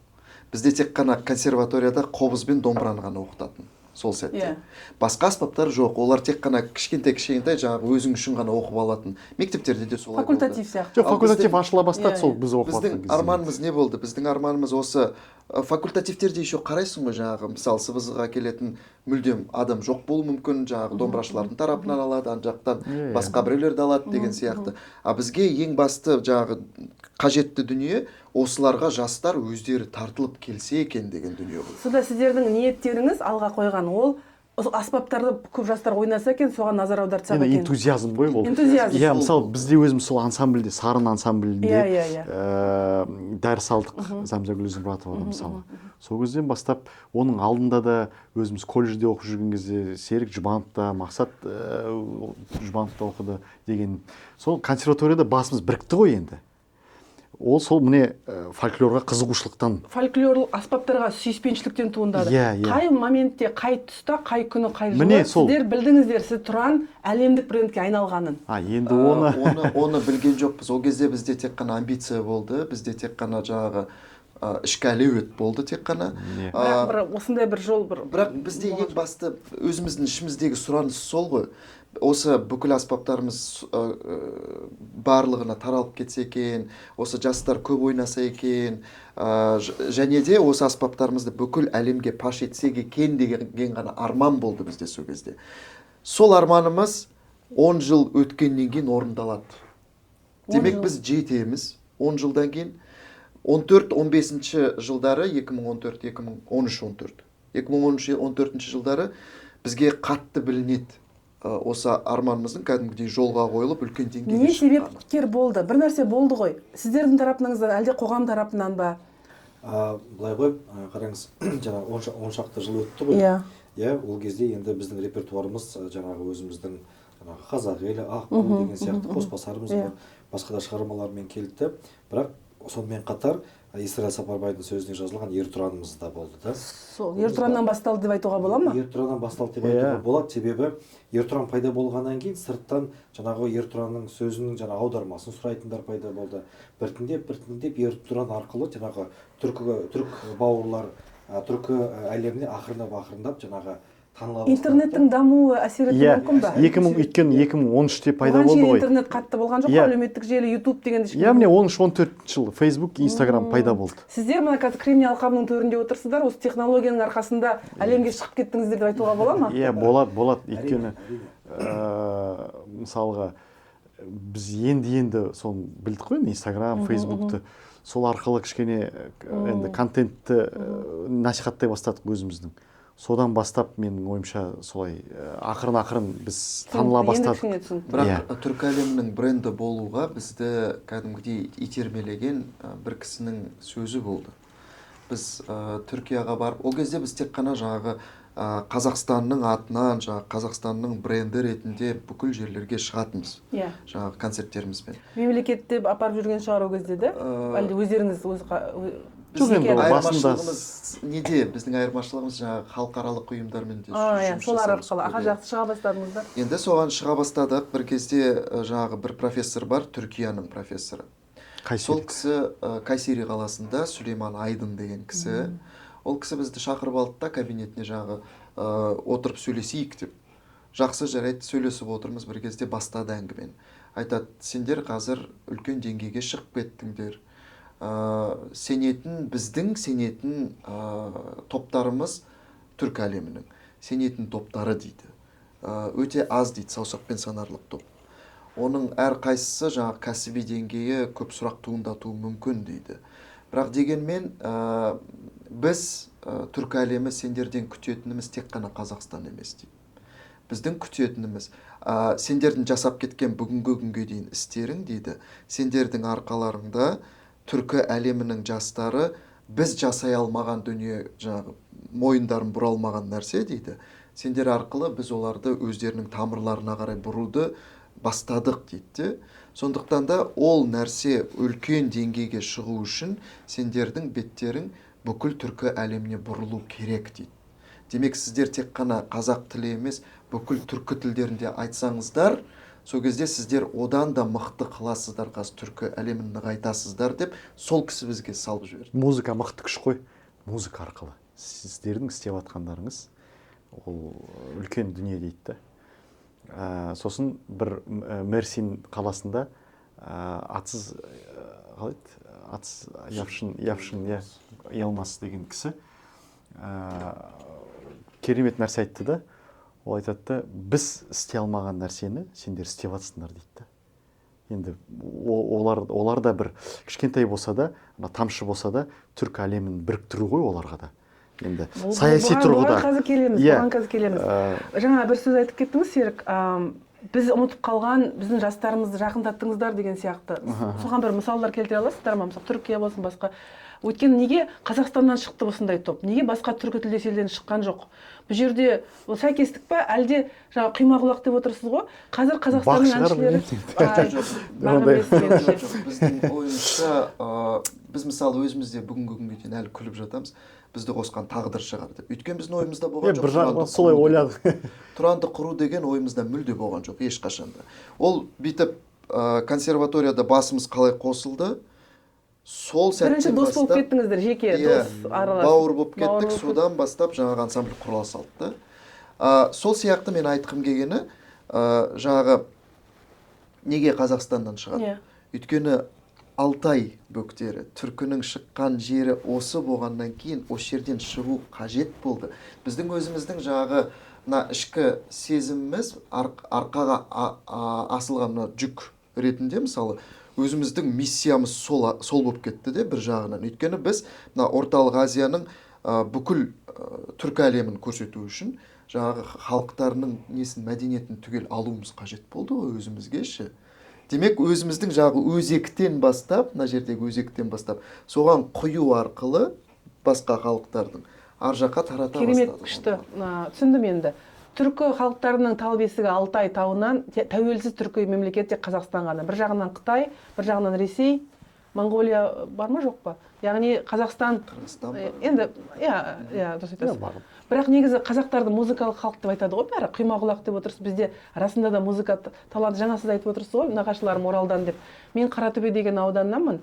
Бізде тек қана консерваторияда қобыз бен домбыраны ғана оқытатын сол сәтте. Басқа аспаптар жоқ. Олар тек қана кішкентай жаңағы өзің үшін ғана оқып алатын. Мектептерде де солай болды.
Факультатив сияқты.
Жоқ, факультатив ашыла бастады, сол біз оқып
жатқан кезде. Біздің арманымыз не болды? Біздің арманымыз осы факультативтерде еще қарайсың ғой, жаңағы мысалы сыбызғыға келетін мүлдем адам жоқ болуы мүмкін, жаңағы домбырашылардың тарапынан алады, ан жақтан басқа біреулерді алады деген сияқты. Бізге ең басты жаңағы қажетті дүние осыларға жастар өздері тартылып келсе екен деген дүние ғой.
Сонда сіздердің ниеттеріңіз алға қойған ол аспаптарды көп жастар ойнаса екен, соған назар аудартса екен.
Энтузиазм ғой ол.
Энтузиазм.
Иә, мысалы бізде өзіміз сол ансамбльде, Сарын ансамблінде дәріс алдық, Зәмзагүл Зұмратоваға мысалы. Сол кезден бастап оның алдында да өзіміз колледжде оқып жүрген кезде Серік Жұбановта, Мақсат Жұбановта оқыды деген. Сол консерваторияда басымыз бірікті ғой енді. Ол сол міне фольклорға қызығушылықтан.
Фольклорлық аспаптарға сүйіспеншіліктен туындады. Қай моментте, қай тұста, қай күні, қай жылы сіздер білдіңіздер, сіз Тұран әлемдік брендке айналғанын?
Енді
оны білген жоқпыз. Ол кезде бізде тек қана амбиция болды, бізде тек қана жаңағы ішкі әлеует болды тек қана.
Бірақ осындай бір жол бір.
Бірақ бізде ең басты өзіміздің ішіміздегі сұраныс сол ғой. Осы бүкіл аспаптарымыз барлығына таралып кетсе екен, осы жастар көп ойнаса екен, және де осы аспаптарымызды бүкіл әлемге паш етсек екен деген ғана арман болды бізде сол кезде. Сол арманымыз 10 жыл өткеннен кейін орындалады. Демек біз жетеміз 10 жылдан кейін. 14-15 жылдары 2014-2013-14 жылдары бізге қатты білінеді. осы арманымыздың кәдімгідей жолға қойылып үлкен деңгейге
не
шыққаны.
себепкер болды? Бір нәрсе болды ғой. Сіздердің тарапыңыздан әлде қоғам тарапынан ба?
Былай ғой, қараңыз, жаңағы 10 шақты жыл өтті ғой.
Иә.
Иә, ол кезде енді біздің репертуарымыз жаңағы өзіміздің жаңағы қазақ елі, аққу деген сияқты қосбасарымыз бар, басқа да шығармалармен келді. Бірақ сонымен қатар Исраил Сапарбайдың сөзіне жазылған Ертұранымыз да болды да.
Сол Ертұраннан басталды деп айтуға бола ма?
Ертұраннан басталды деп айтуға болады, себебі Ертұран пайда болғаннан кейін сырттан жаңағы Ертұранның сөзінің жаңағы аудармасын сұрайтындар пайда болды. Біртіндеп Ертұран арқылы жаңағы түрік бауырлар түркі әлеміне ақырындап жаңағы таныла бастады.
Интернеттің дамуы әсер етуі мүмкін ба?
Өйткені 2013-те пайда болды ғой.
Интернет қатты болған жоқ, әлеуметтік желі, YouTube деген де.
Міне 13-14 жыл Facebook, Instagram пайда болды.
Сіздер мына қазір Кремний алқабының төрінде отырсыздар, осы технологияның арқасында әлемге шығып кеттіңіздер деп айтуға бола ма?
Иә, болады. Өйткені мысалға біз енді соны білдік қой, Instagram, Facebook'ты. Сол арқылы кішкене енді контентті насихаттай бастадық өзіміздің. Содан бастап менің ойымша солай ақырын біз таныла бастадық.
Бірақ түркі әлемінің бренді болуға бізді кәдімгідей итермелеген бір кісінің сөзі болды. Біз Түркияға барып, ол кезде біз тек қана жаңағы Қазақстанның атынан, жаңағы Қазақстанның бренді ретінде бүкіл жерлерге шығатынбыз. Жаңағы концерттерімізбен.
Мемлекетте апарып жүрген шығар ол кезде де? Әлде өздеріңіз
Біздің айырмашылығымыз неде? Біздің айырмашылығымыз жаңағы халықаралық ұйымдармен де жұмыс жасаймыз.
Солар арқылы жақсы шыға бастадыңыздар.
Енді соған шыға бастадық. Бір кезде жаңағы бір профессор бар, Түркияның профессоры. Сол кісі Кайсери қаласында, Сүлейман Айдын деген кісі. Ол кісі бізді шақырып алды да кабинетіне жаңағы отырып сөйлесейік деп. Жақсы, жарайды, сөйлесіп отырмыз. Бір кезде бастады әңгімені. Айтады, сендер қазір үлкен деңгейге шығып кеттіңдер. Біздің сенетін топтарымыз түркі әлемінің сенетін топтары дейді. Өте аз дейді, саусақпен санарлық топ. Оның әр қайсысы жаңағы кәсіби деңгейі көп сұрақ туындатуы мүмкін дейді. Бірақ дегенмен біз түркі әлемі сендерден күтетініміз тек қана Қазақстан емес дейді. Біздің күтетініміз сендердің жасап кеткен бүгінгі күнге дейін істерің дейді. Сендердің арқаларыңда түркі әлемінің жастары біз жасай алмаған дүние, жаңағы мойындарын бұра алмаған нәрсе дейді. Сендер арқылы біз оларды өздерінің тамырларына қарай бұруды бастадық дейді. Сондықтан да ол нәрсе үлкен деңгейге шығу үшін сендердің беттерің бүкіл түркі әлеміне бұрылу керек дейді. Демек сіздер тек қана қазақ тілі емес, бүкіл түркі тілдерінде айтсаңыздар, сол кезде сіздер одан да мықты қыласыздар, қазір түркі әлемін нығайтасыздар деп сол кісі бізге салып жіберді.
Музыка мықты күш қой. Музыка арқылы сіздердің істеп жатқандарыңыз ол үлкен дүние дейді. Сосын бір Мерсин қаласында атсыз Явшин Ялмас деген кісі керемет нәрсе айтты да. Ол айтады, біз істей алмаған нәрсені сендер істеп жатсыңдар дейді. Енді олар да бір кішкентай болса да, тамшы болса да, түркі әлемін біріктіру ғой оларға да. Енді саяси тұрғыда.
Бұған қазір келеміз. Жаңа бір сөз айтып кеттіңіз, Серік. Біз ұмытып қалған, біздің жастарымызды жақындаттыңыздар деген сияқты. Соған бір мысалдар келтіре аласыздар ма? Мысалы, Түркия болсын, басқа. Өйткені неге Қазақстаннан шықты осындай топ? Неге басқа түркі тілдес елден шыққан жоқ? Бұл жерде ол сәйкестік па? Әлде жаңағы құймақ деп отырсыз ғой? Қазір Қазақстанның әншілері
біздің ойымызша, біз мысалы өзімізде бүгінгі күнге дейін әлі күліп жатамыз. Бізді қосқан тағдыр шығар деп. Өйткені біздің ойымызда болған жоқ.
Бір жағынан солай ойладық.
Тұранды құру деген ойымызда мүлде болған жоқ ешқашанда. Ол бүйтіп консерваторияда басымыз қалай қосылды? Сол сәттен
бірінші дос болып кеттіңіздер, жеке дос араласып.
Бауыр болып кеттік, содан бастап жаңағы ансамбль құрыла салды. Сол сияқты мен айтқым келгені, жаңағы неге Қазақстаннан шығады? Өйткені Алтай бөктері, түркінің шыққан жері осы болғаннан кейін осы жерден шығу қажет болды. Біздің өзіміздің жаңағы ішкі сезіміміз арқаға асылған жүк ретінде, мысалы, өзіміздің миссиямыз сол болып кетті де бір жағынан. Өйткені біз орталық Азияның бүкіл түркі әлемін көрсету үшін жаңағы халықтарының несін мәдениетін түгел алуымыз қажет болды ғой өзімізге ше. Демек өзіміздің жағы өзектен бастап, мына жердегі өзектен бастап, соған құю арқылы басқа халықтардың ар жаққа тарата бастады.
Керемет күшті. Түсіндім енді. Түркі халықтарының тал бесігі Алтай тауынан тәуелсіз түркі мемлекеті Қазақстан ғана. Бір жағынан Қытай, бір жағынан Ресей, Монғолия бар ма жоқ па? Яғни Қазақстан енді дұрыс айтасыз. Бірақ негізі қазақтарды музыкалық халық деп айтады ғой бәрі. Құйма құлақ деп отырсыз. Бізде расында да музыка таланты, жаңа сіз айтып отырсыз ғой, нағашыларым Оралдан деп. Мен Қаратөбе деген ауданнанмын.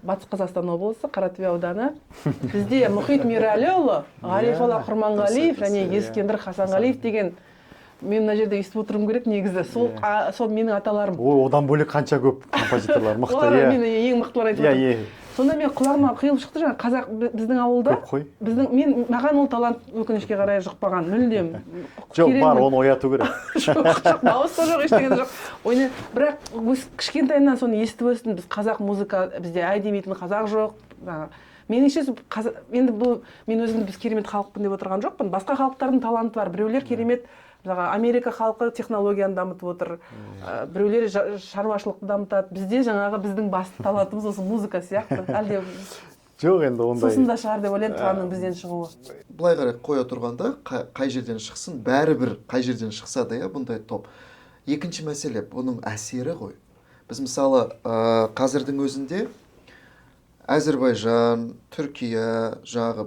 Батыс Қазақстан облысы, Қаратөбе ауданы. Бізде Мұхит Мерәліұлы, Ғарифолла Құрманғалиев және Ескендір Хасанғалиев деген, мен мына жерде естіп отыруым керек негізі. Сол менің аталарым.
Ой, одан бөлек қанша көп композиторлар мықты.
Олар мен ең мықтылар айтып отырмын. Сонда мен құлағыма құйылып шықты жаңа қазақ біздің ауылда. Маған ол талант өкінішке қарай жұқпаған, мүлдем.
Жоқ, бар, оны ояту керек.
Жоқ, дауыс та жоқ, ештеңе жоқ. Бірақ кішкентайынан соны естіп өстім. Біз қазақ музыка, бізде әй демейтін қазақ жоқ. Меніңше енді бұл мен өзімді біз керемет халықпын деп отырған жоқпын. Басқа халықтардың таланты бар. Біреулер керемет, Америка халқы технологияны дамытып отыр. Біреулер шаруашылықты дамытады. Бізде жаңағы біздің басты талантымыз осы музыка сияқты. Әлде
жоқ, енді ондай.
Сосын да шығар деп ойлаймын Тұранның бізден шығуы.
Былай қарай қоя тұрғанда, қай жерден шықсын, бәрібір қай жерден шықса да бұндай топ. Екінші мәселе, бұның әсері ғой. Біз мысалы қазірдің өзінде Әзірбайжан, Түркия, жағы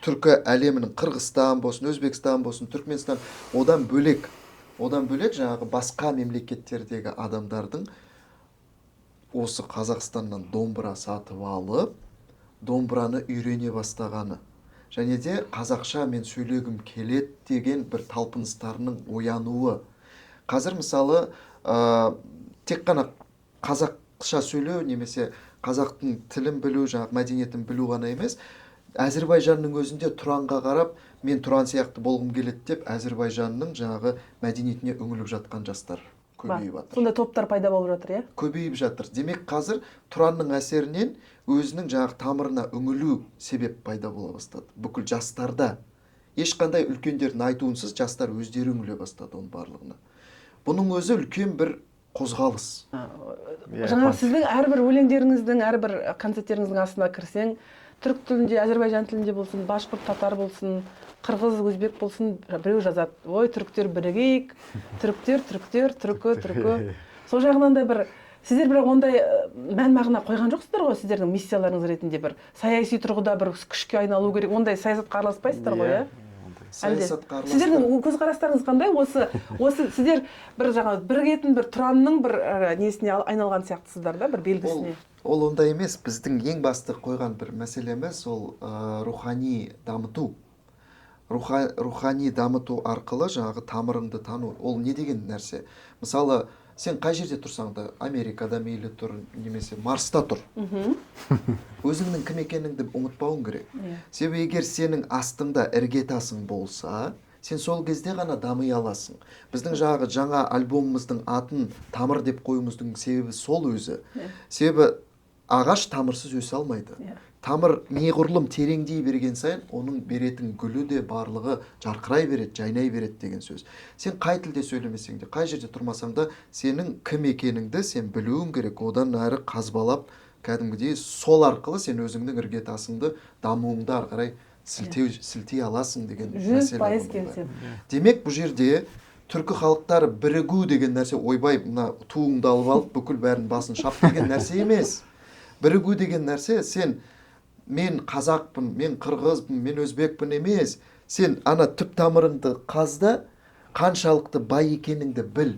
түркі әлемінің Қырғызстан болсын, Өзбекстан болсын, Түркменстан, одан бөлек жаңағы басқа мемлекеттердегі адамдардың осы Қазақстаннан домбыра сатып алып, домбыраны үйрене бастағаны. Және де қазақша мен сөйлегім келеді деген бір талпыныстарының оянуы. Қазір мысалы тек қана қазақша сөйлеу немесе қазақтың тілін білу, жаңағы мәдениетін білу ғана емес, Әзірбайжанның өзінде Тұранға қарап, мен Тұран сияқты болғым келеді деп, Әзірбайжанның жаңағы мәдениетіне үңіліп жатқан жастар көбейіп жатыр.
Сонда топтар пайда болып жатыр, иә?
Көбейіп жатыр. Демек, қазір Тұранның әсерінен өзінің жаңағы тамырына үңілу себеп пайда бола бастады. Бүкіл жастарда. Ешқандай үлкендердің айтуынсыз жастар өздері үңіле бастады оның барлығына. Бұның өзі үлкен бір қозғалыс.
Жаңа сіздің әрбір өлеңдеріңіздің, әрбір концерттеріңіздің астына кірсең, түрік тілінде, Әзірбайжан тілінде болсын, башқұрт, татар болсын, қырғыз, өзбек болсын, біреу жазады. Ой, түріктер бірігейік, түркі. Сол жағынан да бір сіздер бірақ ондай мән мағына қойған жоқсыздар ғой, сіздердің миссияларыңыз ретінде бір саяси тұрғыда бір күшке айналу керек. Ондай саясатқа араласпайсыздар ғой, иә? Сіздердің көзқарастарыңыз қандай? Осы сіздер бір жаңа бірігетін бір Тұранның бір несіне айналған сияқтысыздар да, бір белгісіне.
Ол ондай емес. Біздің ең басты қойған бір мәселеміз ол рухани дамыту. Рухани дамыту арқылы жаңағы тамырыңды тану. Ол не деген нәрсе? Мысалы, сен қай жерде тұрсаң да, Америкада мейлі тұр, немесе Марста тұр. Өзіңнің кім екеніңді ұмытпауың керек. Себебі егер сенің астыңда іргетасың болса, сен сол кезде ғана дами аласың. Біздің жаңа альбомымыздың атын тамыр деп қоюымыздың себебі сол өзі. Себебі ағаш тамырсыз өсе алмайды. Тамыр неғұрлым тереңдей берген сайын, оның беретін гүлі де барлығы жарқырай береді, жайнай береді деген сөз. Сен қай тілде сөйлемесең де, қай жерде тұрмасаң да, сенің кім екеніңді сен білуің керек. Одан әрі қазбалап, кәдімгідей сол арқылы сен өзіңнің іргетасыңды, дамуыңды ары қарай сілтей аласың деген мәселе.
100% келісем.
Демек, бұл жерде түркі халықтары бірігу деген нәрсе, ойбай, мына туыңды алып алып, бүкіл бәрін басын шап деген нәрсе емес. Бірігу деген нәрсе, мен қазақпын, мен қырғызбын, мен өзбекпін емес. Сен ана түп тамырыңды қазда, қаншалықты бай екеніңді біл.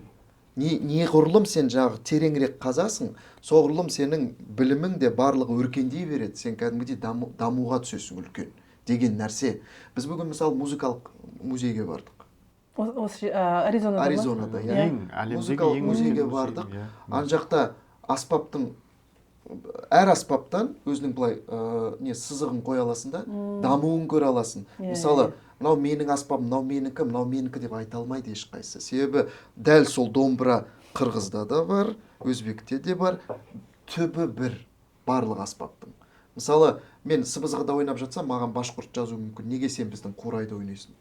Неғұрлым сен жағы тереңірек қазасың, соғұрлым сенің білімің де барлығы өркендей береді. Сен кәдімгідей дамуға түсесің үлкен деген нәрсе. Біз бүгін мысалы музыкалық музейге бардық.
Осы Аризонада,
музыкалық музейге бардық. Ан жақта аспаптың, әр аспаптан өзінің былай сызығын қоя аласың да, дамуын көре аласың. Мысалы, мынау менің аспабым, мынау менікі деп айта алмайды ешқайсы. Себебі дәл сол домбыра қырғызда да бар, өзбекте де бар, түбі бір барлық аспаптың. Мысалы, мен сыбызғыда ойнап жатсам, маған башқұрт жазу мүмкін. Неге сен біздің қурайда ойнайсың?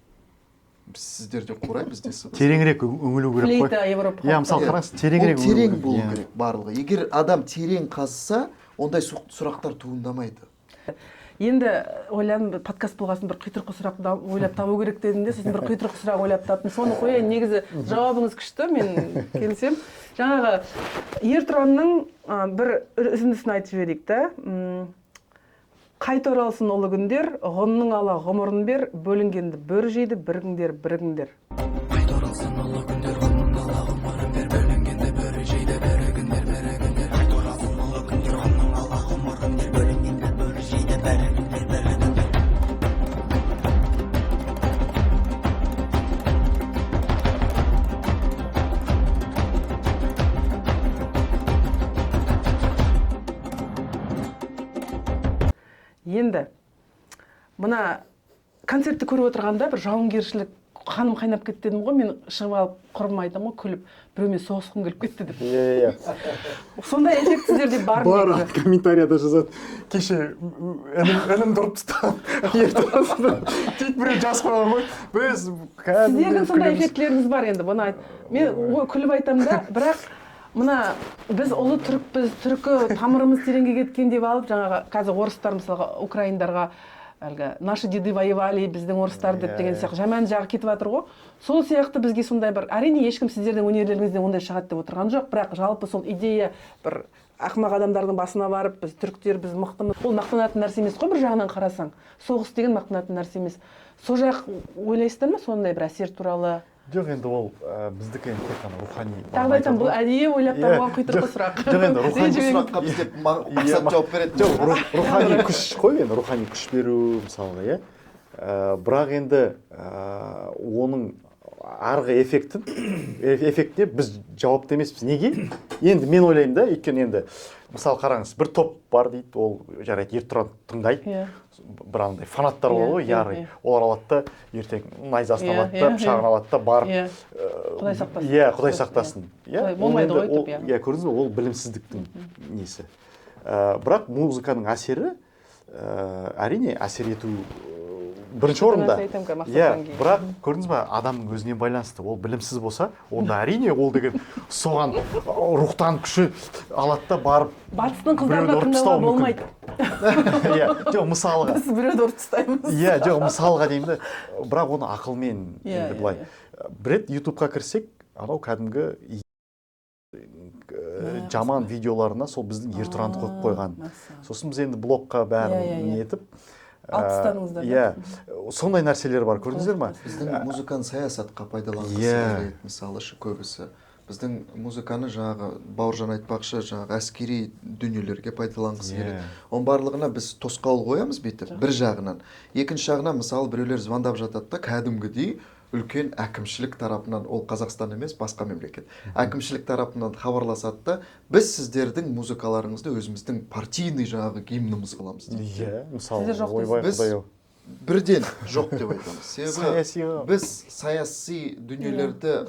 сіздерде қурай бізде сыбыс.
тереңірек үңілу керек қой.
Флейта Европа.
Иә, мысалы қараңыз, тереңірек
Ол терең
үңілу
болу
керек.
керек барлығы. Егер адам терең қазса, ондай сұрақтар туындамайды.
Енді ойладым подкаст болғасын бір қитұрқы сұрақ ойлап табу керек дедім де, сосын бір қитұрқы сұрақ ойлап таптым. Соны қояйын, негізі жауабыңыз күшті, мен келісем. Жаңағы Ертұранның бір үзіндісін айтып жіберейік та. Қайта оралсын ұлы күндер, ғұнның ала ғұмырын бер, бөлінгенді бір жейді, бірігіңдер, бірігіңдер. Қайта оралсын ұлы күндер, ғұнның ала ғұмырын бер, бөлінгенді бір жейді, бірігіңдер, бірігіңдер. Қайта оралсын ұлы күндер, ғұнның ала ғұмырын бер, бөлінгенді бір жейді, бірігіңдер, бірігіңдер. Енді мына концертті көріп отырғанда бір жауынгершілік қаным қайнап кетті дедім ғой, мен шығып алып құрбыма айтамын ғой, күліп, біреумен соғысқым келіп кетті деп.
Иә.
Сондай эффект сіздерде бар ма?
Бар, комментарияда жазады, кеше інімді ұрып тастаған, ертасында тек біреу жазып қойған ғой, біз
сіздердің сондай эффектілеріңіз бар енді, бұны айт. Мен күліп айтамын да, бірақ мына біз ұлы түрікпіз, түркі тамырымыз тереңге кеткен деп алып, жаңағы қазір орыстар мысалға украиндарға әлгі наши деды воевали, біздің орыстар деп деген сияқты жаман жағы кетіп жатыр ғой. Сол сияқты бізге сондай бір, әрине ешкім сіздердің өнерлеріңізден ондай шығады деп отырған жоқ, бірақ жалпы сол идея бір ақымақ адамдардың басына барып, біз түріктер, біз мықтымыз. Ол мақтанатын нәрсе емес қой, бір жағынан қарасаң. Соғыс деген мақтанатын нәрсе емес. Сол жақ ойлайсыздар ма сондай бір әсер туралы?
Жоқ, енді ол біздікі енді тек қана рухани.
Тағы да айтамын, бұл әдейі ойлап табылған қитұрқы сұрақ.
Жоқ, енді рухани
сұраққа біз деп мақсат жауап береді.
Жоқ, рухани күш қой, енді рухани күш беру мысалы, иә. Бірақ енді оның арғы эффектіне біз жауапты емеспіз. Неге? Енді мен ойлаймын да, өйткені енді мысалы қараңыз, бір топ бар дейді, ол жарайды Ертұран тыңдайды. Бір андай фанаттар болады ғой, ярый. Олар алады да, ертең найзасын алады да, пышағын алады да, барып
Құдай сақтасын.
Иә, Құдай сақтасын.
Болмайды ғой деп,
иә, көрдіңіз бе, ол білімсіздіктің несі. Бірақ музыканың әсері әрине әсер ету бірінші орында. Иә, бірақ көрдіңіз бе, адамның өзіне байланысты. Ол білімсіз болса, онда әрине ол деген соған рухтан күші алады да барып
батыстың қыздарына тыңдауға болмайды.
Иә, жоқ, мысалға.
Біз біреуді ұрып тастаймыз.
Иә, жоқ, мысалға деймін де, бірақ оны ақылмен енді былай. Бір рет YouTube-қа кірсек, анау кәдімгі жаман видеоларына сол біздің Ертұранды қойып қойған. Сосын біз енді блогқа бәрін не етіп,
алып тастадыңыздар.
Иә, сондай нәрселер бар, көрдіңіздер ма?
Біздің музыканы саясатқа пайдаланғысы келеді, мысалы көбісі. Біздің музыканы жаңағы Бауыржан айтпақшы, жаңағы әскери дүниелерге пайдаланғысы келеді. Оның барлығына біз тосқауыл қоямыз бүйтіп, бір жағынан. Екінші жағынан мысалы біреулер звондап жатады да, кәдімгідей үлкен әкімшілік тарапынан, ол Қазақстан емес, басқа мемлекет. Әкімшілік тарапынан хабарласады да, біз сіздердің музыкаларыңызды өзіміздің партийный жаңағы гимніміз қыламыз дейді.
Иә, мысалы, ойбай Құдай-ау.
Бірден жоқ деп айтамыз. Себебі біз саяси дүниелерді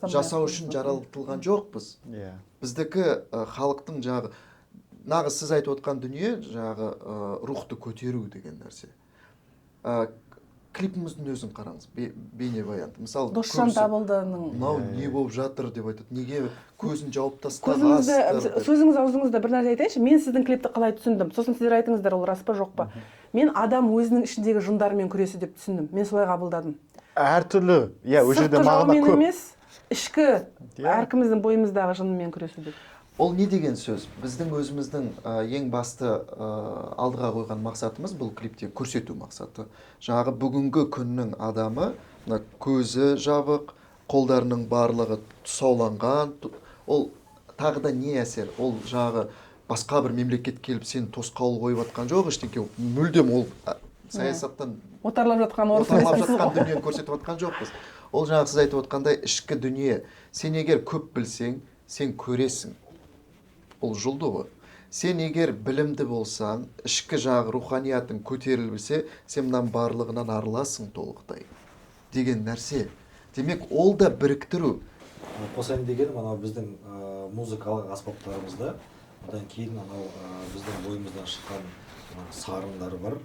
жасау үшін жаратылған жоқпыз. Біздікі халықтың жағы, нағыз сіз айтып отқан дүние жағы рухты көтеру деген нәрсе. Клипіміздің өзін қараңыз, бейнебаянды. Мысалы,
Досжан Табылдының
мынау не болып жатыр деп айтады. Неге көзін жауып тастағансыз?
Сөзіңіз аузыңызда бір нәрсе айтайыншы. Мен сіздің клипті қалай түсіндім? Сосын сіздер айтыңыздар, ол рас па жоқ па? Мен адам өзінің ішіндегі жындармен күресі деп түсіндім. Мен солай қабылдадым.
Әртүрлі, иә, ол жерде мағына көп.
емес, ішкі әркіміздің бойымыздағы жынмен күресу деп.
Ол не деген сөз? Біздің өзіміздің ең басты алдыға қойған мақсатымыз бұл клипте көрсету мақсаты. Жаңағы бүгінгі күннің адамы, көзі жабық, қолдарының барлығы тұсауланған. Ол тағы да не әсер? Ол жағы басқа бір мемлекет келіп сен тосқауыл қойып жатқан жоқ, ештеңке мүлдем ол саясаттан
отарлап жатқан
дүниені көрсетіп жатқан жоқпыз. Ол жаңағы сіз айтып отқандай ішкі дүние. Сен егер көп білсең, сен көресің. Ол жолды ғой. Сен егер білімді болсаң, ішкі жағы руханиятың көтерілсе, сен мынан барлығынан арыласың толықтай деген нәрсе. Демек, ол да біріктіру.
Қосайын дегенім, анау біздің музыкалық аспаптарымызда, одан кейін анау біздің бойымыздан шыққан сарындар бар.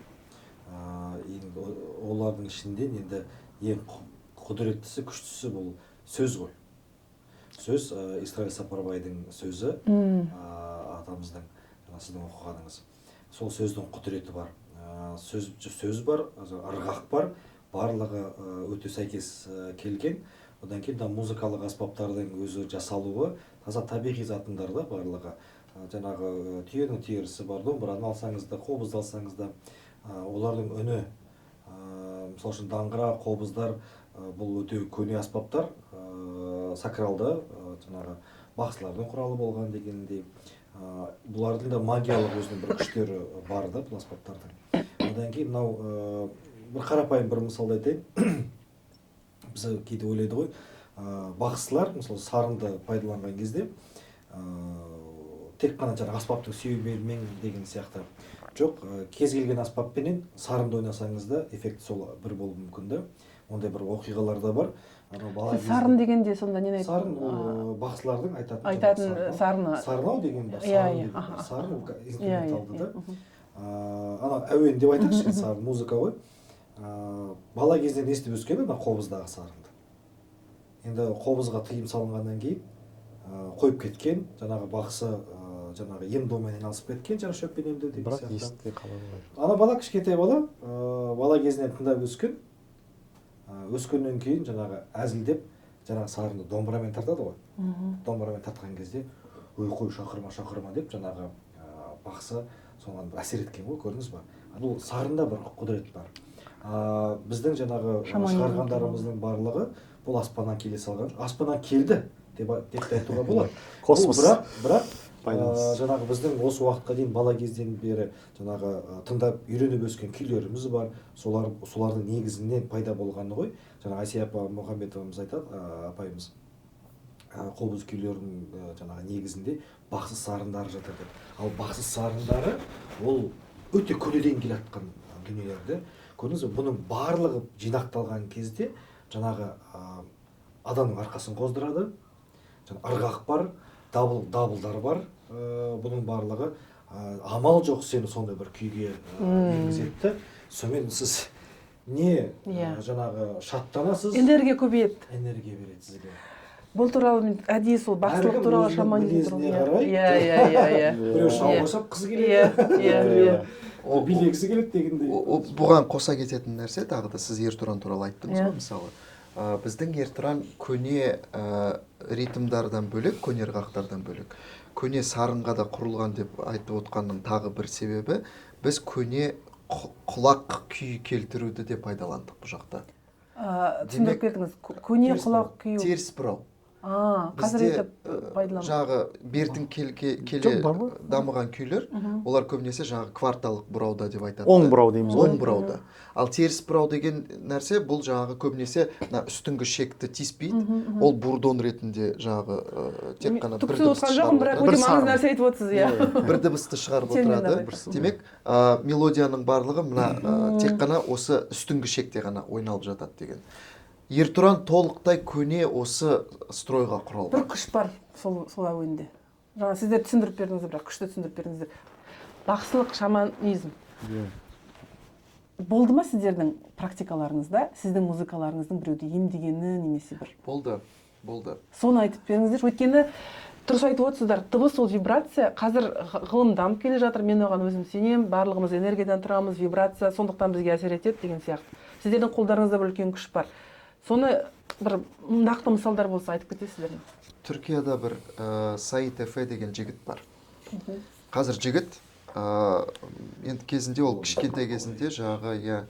Олардың ішінде енді ең құдіреттісі, күштісі бұл сөз ғой. Сөз Исраил Сапарбайдың сөзі, атамыздың, сіздің оқығаныңыз. Сол сөздің құдіреті бар. Сөз бар, ырғақ бар, барлығы өте сәйкес келген. Одан кейін музыкалық аспаптардың өзі жасалуы таза табиғи затындар да барлығы. Жаңағы түйенің терісі бар, домбыраны алсаңыз да, қобызды алсаңыз да, олардың үні, мысалы үшін даңғыра, қобыздар, бұл өте көне аспаптар, сакралды, жаңағы бақсылардың құралы болған дегендей. Бұлардың да магиялық өзінің бір күштері бар да, бұл аспаптардың. Одан кейін мынау бір қарапайым бір мысалды айтайын. Біз кейде ойлайды ғой, бақсылар, мысалы сарынды пайдаланған кезде, тек қана жаңағы аспаптың сүйемелмен деген сияқты жоқ, кез келген аспаппенен сарынды ойнасаңыз да эффект сол бір болуы мүмкін да. Ондай бір оқиғалар да бар.
Сарын дегенде сонда нені айтты?
Сарын ол бақсылардың
айтатын сарыны.
Сарынау деген бар. Сарын ол инструменталды да. Ана әуен деп айтайықшы, сарын музыка ғой. Бала кезден естіп өскен ана қобыздағы сарынды. Енді қобызға тыйым салынғаннан кейін қойып кеткен, жаңағы бақсы жаңағы ем-доммен айналысып кеткен, жаңағы шөппен емдеу деген сияқты.
Бірақ естіде қалады.
Ана бала кішкентай бала кезінен тыңдап өскен. Өскеннен кейін жаңағы әзілдеп, жаңағы сарынды домбырамен тартады ғой. Домбырамен тартқан кезде, ой қой шақырма деп жаңағы бақсы соған әсер еткен ғой, көрдіңіз ба? Бұл сарында бір құдірет бар. Біздің жаңағы шығарғандарымыздың барлығы бұл аспаннан келе салған. Аспаннан келді деп айтуға болады.
Космос.
Бірақ жаңағы біздің осы уақытқа дейін бала кезден бері жаңағы тыңдап үйреніп өскен күйлеріміз бар. Солардың негізінен пайда болғаны ғой. Жаңағы Әсия апа Мұхамбетовамыз айтады, апайымыз. Қобыз күйлерінің жаңағы негізінде бақсыз сарындары жатыр деп. Ал бақсыз сарындары ол өте көнеден келе жатқан дүниелерді. Көрдіңіз бе, бұның барлығы жинақталған кезде жаңағы адамның арқасын қоздырады. Ырғақ бар, дабылдар бар. Бұның барлығы амал жоқ сені сондай бір күйге енгізеді. Сонымен сіз не жаңағы шаттанасыз,
энергия көбейеді.
Энергия береді сізге.
Бұл туралы мен әдейі сол бақсылық туралы шаманизм туралы.
Біреу шал қосап қыз келеді. Ол билегісі келеді дегендей.
Бұған қоса кететін нәрсе, тағы да сіз Ертұран туралы айттыңыз ғой, мысалы. Біздің Ертұран көне ритмдардан бөлек, көне ырғақтардан бөлек, көне сарынға да құрылған деп айтып отқанның тағы бір себебі, біз көне құлақ күй келтіруді де пайдаландық бұл жақта.
Түсіндіріп бердіңіз, көне құлақ күйі.
Теріс бұрау.
Қазір етіп пайдаланып.
Жағы бертін келе дамыған күйлер, олар көбінесе жағы кварталық бұрауда деп айтады.
Оң бұрау дейміз ғой.
Оң бұрауда. Ал теріс бұрау деген нәрсе, бұл жағы көбінесе үстіңгі шекті тиіспейді. Ол бурдон ретінде жағы тек қана бір дыбысты шығарып
бірақ өте маңызды нәрсе айтып отырсыз,
бір дыбысты шығарып отырады. Демек, мелодияның барлығы мына тек қана осы үстіңгі шекте ғана ойналып жатады деген. Ертұран толықтай көне осы стройға құралған.
Бір күш бар сол әуенде. Жаңа сіздер түсіндіріп бердіңіздер, бірақ күшті түсіндіріп бердіңіздер. Бақсылық, шаманизм. Болды ма сіздердің практикаларыңызда, сіздің музыкаларыңыздың біреуді емдегені немесе бір?
Болды.
Соны айтып беріңіздер. Өйткені дұрыс айтып отырсыздар, дыбыс ол вибрация. Қазір ғылым дамып келе жатыр, мен оған өзім сенемін. Барлығымыз энергиядан тұрамыз, вибрация, сондықтан бізге әсер етеді деген сияқты. Сіздердің қолдарыңызда бір үлкен күш бар. Соны бір нақты мысалдар болса айтып кетесіздер ме?
Түркияда бір Саид Эфе деген жігіт бар. Қазір жігіт, енді кезінде ол кішкентай кезінде жағы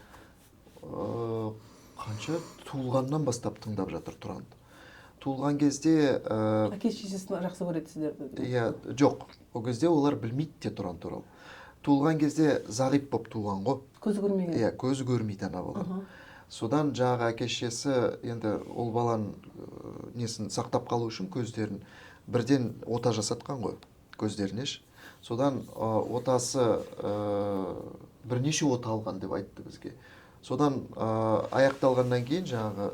қанша туылғаннан бастап тыңдап жатыр Тұранды. Туылған кезде
әке-шешесін жақсы көреді сіздерді?
Жоқ, ол кезде олар білмейді де Тұран туралы. Туылған кезде зағип болып туылған ғой.
Көзі көрмеген?
Көзі көрмейді ана болған. Содан жағы әке-шешесі енді ол баланың несін сақтап қалу үшін көздерін бірден ота жасатқан ғой, көздеріне. Содан отасы бірнеше ота алған деп айтты бізге. Содан аяқталғаннан кейін жағы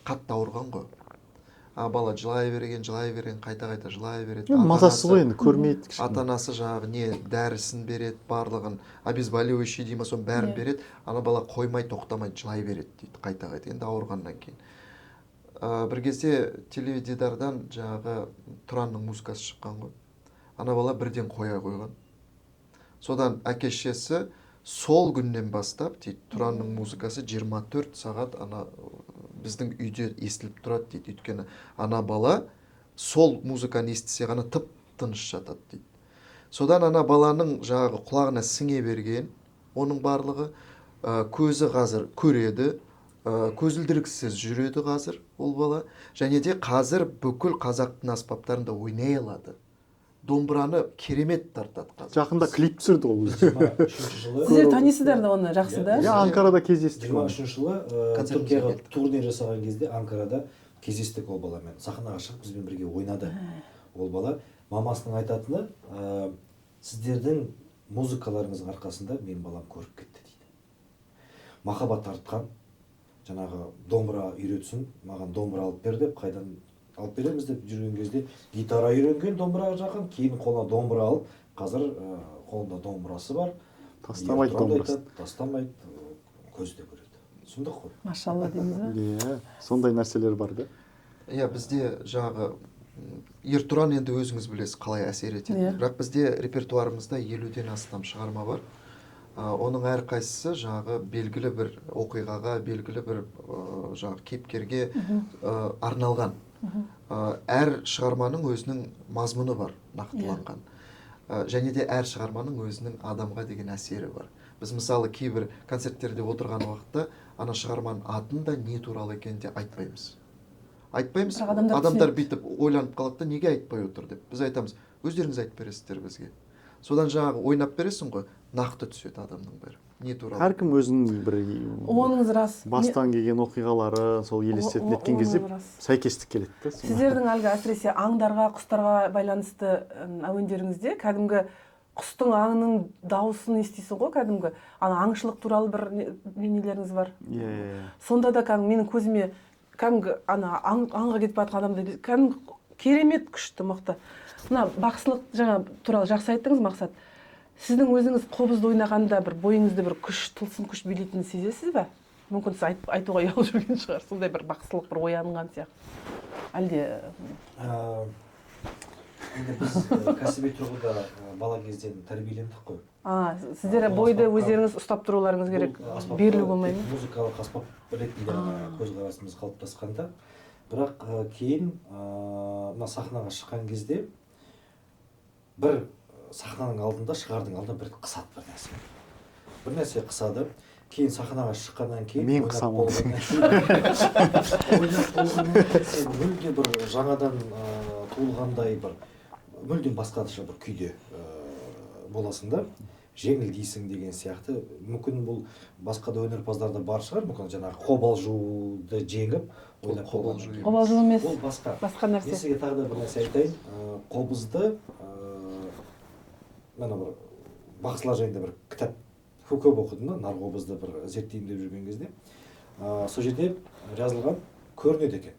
қатты ауырған ғой. бала жылай берген қайта жылай береді.
мазасы ғой енді көрмейді
ата анасы жаңағы не дәрісін береді, барлығын обезболивающий дейді ма, соның бәрін береді. Ана бала қоймай тоқтамай жылай береді дейді қайта енді ауырғаннан кейін. Бір кезде теледидардан жаңағы Тұранның музыкасы шыққан ғой. Ана бала бірден қоя қойған. Содан әке-шешесі сол күннен бастап дейді Тұранның музыкасы 24 сағат ана біздің үйде естіліп тұрады дейді. Өйткені ана бала сол музыканы естісе ғана тып-тыныш жатады дейді. Содан ана баланың жаңағы құлағына сіңе берген, оның барлығы көзі қазір көреді, көзілдіріксіз жүреді қазір ол бала. Және де қазір бүкіл қазақтың аспаптарында ойнай алады. Домбыраны керемет тартады қазір.
Жақында клип түсірді ол өзі.
23 жылы
Сіздер танисыздар да оны жақсы да?
Анкарада кездестік.
23 жылы Түркияға турне жасаған кезде Анкарада кездестік ол баламен. Сахнаға шығып бізбен бірге ойнады. Ол бала мамасының айтатыны, сіздердің музыкаларыңыздың арқасында менің балам көріп кетті дейді. Махаббат артқан, жаңағы домбыра үйретсін, маған домбыра алып бер деп, қайдан алып береміз деп жүрген кезде гитара үйренген, домбыраға жақын, кейін қолына домбыра алып, қазір қолында домбырасы бар.
Тастамайды домбырасын.
Тастамайды, көзі де көреді. Сұмдық қой.
Машалла дейміз ба?
Иә, сондай нәрселер бар да.
Иә, бізде жаңағы Ертұран енді өзіңіз білесіз қалай әсер етеді. Бірақ бізде репертуарымызда 50-ден астам шығарма бар. Оның әрқайсысы жаңағы белгілі бір оқиғаға, белгілі бір жаңағы кейіпкерге арналған. Әр шығарманың өзінің мазмұны бар, нақтыланған. Және де әр шығарманың өзінің адамға деген әсері бар. Біз мысалы кейбір концерттерде отырған уақытта ана шығарманың атын да не туралы екенін де айтпаймыз. Адамдар бүйтіп ойланып қалады да, неге айтпай отыр деп. Біз айтамыз, өздеріңіз айтып бересіздер бізге. Содан жаңағы ойнап бересің ғой, нақты түседі адамның бәрі. Не туралы?
Әркім өзінің бір
Оныңыз рас.
бастан келген оқиғалары сол елестетіп неткен кезде сәйкестік келеді да.
Сіздердің әлгі әсіресе аңдарға, құстарға байланысты әуендеріңізде кәдімгі құстың аңының дауысын естисің ғой, кәдімгі ана аңшылық туралы бір нелеріңіз бар. Сонда да кәдімгі менің көзіме кәдімгі ана аңға кетіп жатқан адамды кәдімгі керемет күшті, мықты. Мына бақсылық жаңа туралы жақсы айттыңыз, Мақсат. Сіздің өзіңіз қобызды ойнағанда бір бойыңызды бір күш, тылсым күш билейтінін сезесіз бе? Мүмкін сіз айтуға ұялып жүрген шығар, сондай бір бақсылық бір оянған сияқты. Әлде
енді біз кәсіби тұрғыда бала кезден тәрбиелендік қой.
Сіздер бойды өздеріңіз ұстап тұруларыңыз керек, берілу болмай ма?
Музыкалық аспап ретінде көзқарасымыз қалыптасқанда, бірақ кейін мына сахнаға шыққан кезде бір сахнаның алдында, шығардың алдында бір қысады бір нәрсе. Бір нәрсе қысады. Кейін сахнаға шыққаннан кейін
мен қысам ол.
Мүлде бір жаңадан туылғандай бір мүлден басқаша бір күйде боласың да, жеңілдейсің деген сияқты. Мүмкін бұл басқа да өнерпаздарда бар шығар, мүмкін жаңағы қобалжуды жеңіп ойнап қобалжу.
Қобалжу емес.
Ол басқа
нәрсе.
Мен сізге тағы да бір нәрсе айтайын. Қобызды мен бір бақсылар жайында бір кітап көп оқыдым да, нарқобызды бір зерттейін деп жүрген кезде. Сол жерде жазылған көрінеді екен.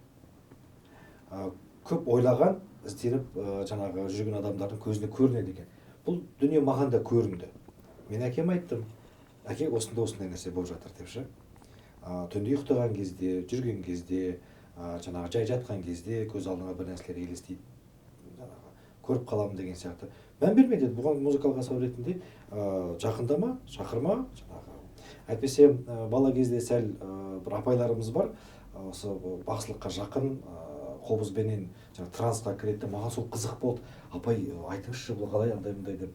Көп ойлаған, ізденіп жаңағы жүрген адамдардың көзіне көрінеді екен. Бұл дүние маған да көрінді. Мен әкем айттым, әке осындай нәрсе болып жатыр деп ше. Түнде ұйықтаған кезде, жүрген кезде, жаңағы жай жатқан кезде көз алдыңа бір нәрселер елестейді. Көріп қаламын деген сияқты. Мән берме деді, бұған музыкалық аспап ретінде жақындама, шақырма, жаңағы. Әйтпесе бала кезде сәл бір апайларымыз бар, осы бақсылыққа жақын, қобызбенен трансқа кіреді, маған сол қызық болды. Апай, айтыңызшы, бұл қалай андай деп.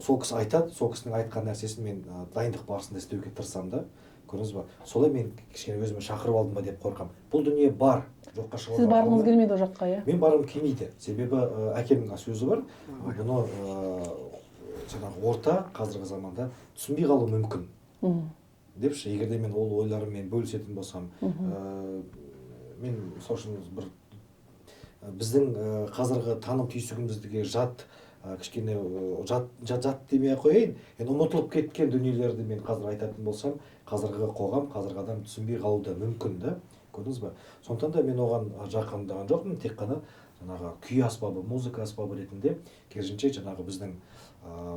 Сол кісі айтады, сол кісінің айтқан нәрсесін мен дайындық барысында істеуге тырысамын да. Көрдіңіз ба? Солай мен кішкене өзіме шақырып алдым ба деп қорқам. Бұл дүние бар, жоққа шығуға.
Сіз барғыңыз келмейді о жаққа, иә?
Мен барғым келмейді. Себебі әкемнің сөзі бар. Бұны жаңағы орта қазіргі заманда түсінбей қалу мүмкін. Депші, егерде мен ол ойларыммен бөлісетін болсам, мен сол үшін бір біздің қазіргі таным түйсігіміздегі жат кішкене жат демей қояйын. Енді ұмытылып кеткен дүниелерді мен қазір айтатын болсам, қазіргі қоғам, қазіргі адам түсінбей қалуы да мүмкін да. көрдіңіз ба? Сондықтан да мен оған жақындаған жоқпын, тек қана жаңағы күй аспабы, музыка аспабы ретінде керісінше жаңағы біздің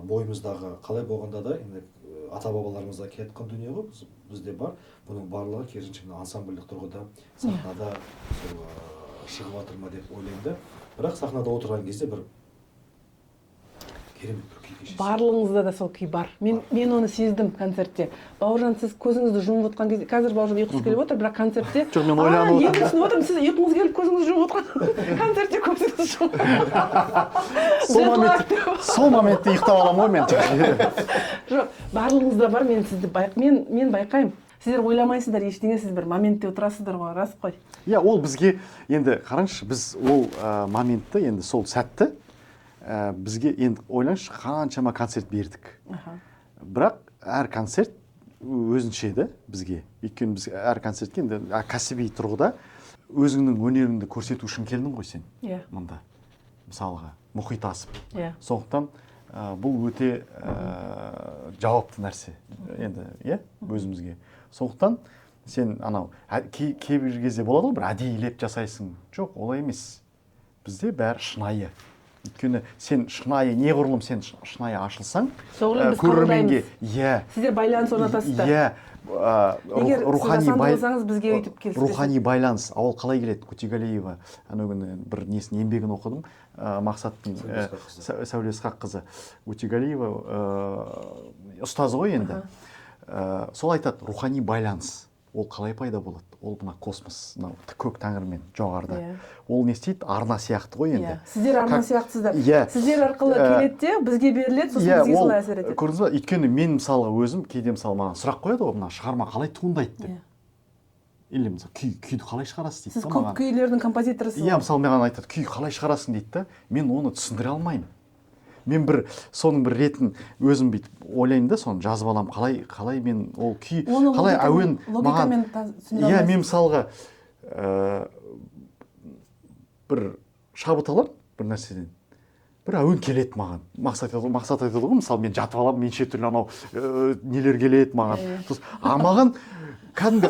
бойымыздағы қалай болғанда да енді ата бабаларымызда келатқан дүние ғой, бізде бар. Бұның барлығы керісінше ансамбльдік тұрғыда сахнада шығып жатыр ма деп ойлаймын да. Бірақ сахнада отырған кезде бір керемет бір күй кешесіз.
Барлығыңызда да сол күй бар. Мен оны сездім концертте. Бауыржан, сіз көзіңізді жұмып отқан кезде, қазір Бауыржан ұйқысы келіп отыр, бірақ концертте
жоқ, мен ойланып отырмын.
Енді түсініп отырмын, сіз ұйқыңыз келіп көзіңізді жұмып отқан концертте көзіңізді жұмып.
Сол моментте ұйықтап аламын ғой мен.
Жоқ, барлығыңызда бар, мен сізді мен байқаймын. Сіздер ойламайсыздар, ештеңе, сіз бір моментте отырасыздар ғой, рас қой.
Иә, ол бізге енді қараңызшы, біз ол моментті, енді сол сәтті бізге енді ойлаңызшы, қаншама концерт бердік. Бірақ әр концерт өзінше де бізге. Өйткені біз әр концертке енді кәсіби тұрғыда өзіңнің өнеріңді көрсету үшін келдің ғой сен.
Иә.
Мында мысалға мұхит асып.
Иә.
Сондықтан бұл өте жауапты нәрсе. Енді, иә, өзімізге. Сондықтан сен анау кейбір кезде болады ғой, бір әдейілеп жасайсың. Жоқ, олай емес. Бізде бәрі шынайы. Өйткені сен шынайы, неғұрлым сен шынайы ашылсаң,
соғұрлым біз қабылдаймыз.
Иә.
Сіздер байланыс орнатасыздар.
Иә.
Егер сіз жасанды болсаңыз, бізге өйтіп келіспесіз.
Рухани байланыс. Ол қалай келеді? Күтегалиева анау күні бір несін еңбегін оқыдым. Мақсаттың Сәуле Ысқаққызы Өтегалиева ұстазы ғой енді. Сол айтады, рухани байланыс. Ол қалай пайда болады? Ол мына космос, көк тәңірмен жоғарыда. Ол не істейді? Арна сияқты ғой енді.
Сіздер арна сияқтысыздар. Сіздер арқылы келеді де, бізге беріледі, сосын бізге солай әсер етеді.
Көрдіңіз ба? Өйткені мен мысалға өзім кейде мысалы маған сұрақ қояды ғой, мына шығарма қалай туындайды деп. Или мысалы күйді қалай шығарасыз дейді.
Сіз көп күйлердің композиторысыз.
Иә, мысалы маған айтады, күй қалай шығарасың дейді да, мен оны түсіндіре алмаймын. Мен соның бір ретін өзім бүйтіп ойлаймын да, соны жазып аламын, қалай мен ол күй, қалай әуен маған. Иә, мен мысалға бір шабыт аламын бір нәрседен. Бір әуен келеді маған. Мақсат айтады ғой, мысалы мен жатып аламын, менше түрлі анау нелер келеді маған. Маған кәдімгі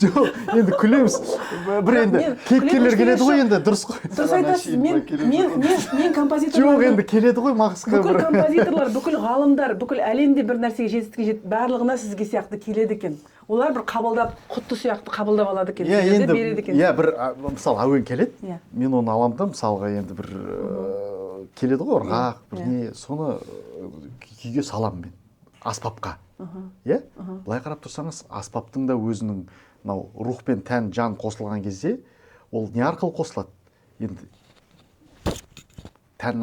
жоқ, енді күлеміз. Бір енді кейіпкерлер келеді ғой енді, дұрыс қой.
Дұрыс айтасыз, мен композитор.
Жоқ, енді келеді ғой мақсатқа.
Бүкіл композиторлар, бүкіл ғалымдар, бүкіл әлемде бір нәрсеге жетістікке жетіп, барлығына сізге сияқты келеді екен. Олар бір қабылдап, құтты сияқты қабылдап алады екен, сіздерде береді екен.
Иә, бір мысалы әуен келеді, мен оны аламын да, мысалға енді бір келеді ғой, ырғақ, бір не, соны күйге саламын мен, аспапқа. Иә? Былай қарап тұрсаңыз, аспаптың да өзінің рух пен тән, жан қосылған кезде, ол не арқылы қосылады? Енді тән,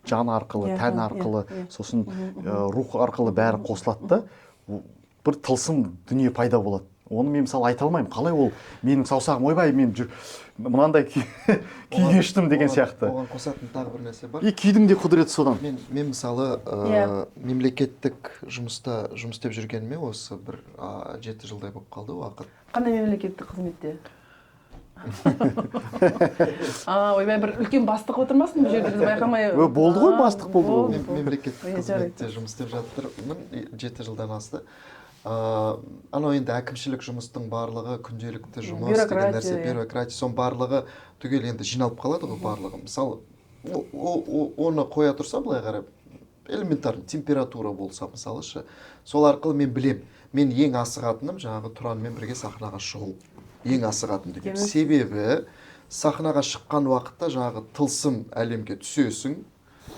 жан арқылы, тән арқылы, сосын рух арқылы бәрі қосылады да, бір тылсым дүние пайда болады. Оны мен мысалы айта алмаймын. Қалай ол менің саусағым ойбай, мен мынандай күй кештім деген сияқты.
Оған қосатын тағы бір нәрсе бар.
Күйдің де құдіреті содан.
Мен мысалы мемлекеттік жұмыста жұмыс істеп жүргеніме осы бір 7 жылдай болып қалды уақыт.
Қандай мемлекеттік қызметте? Ойбай, бір үлкен бастық отырмасын бұл жерде, біз байқамай.
Болды ғой, бастық болды.
Мемлекеттік қызметте жұмыс істеп жатырмын, 7 жылдан асты. Анау енді әкімшілік жұмыстың барлығы, күнделікті жұмыс деген нәрсе, бюрократия, соның барлығы түгел енді жиналып қалады ғой барлығы. Мысалы, оны қоя тұрса былай қарап, элементарный температура болса мысалышы, сол арқылы мен білем, мен ең асығатыным жаңағы Тұранмен бірге сахнаға шығу. Ең асығатын деген. Себебі сахнаға шыққан уақытта жаңағы тылсым әлемге түсесің,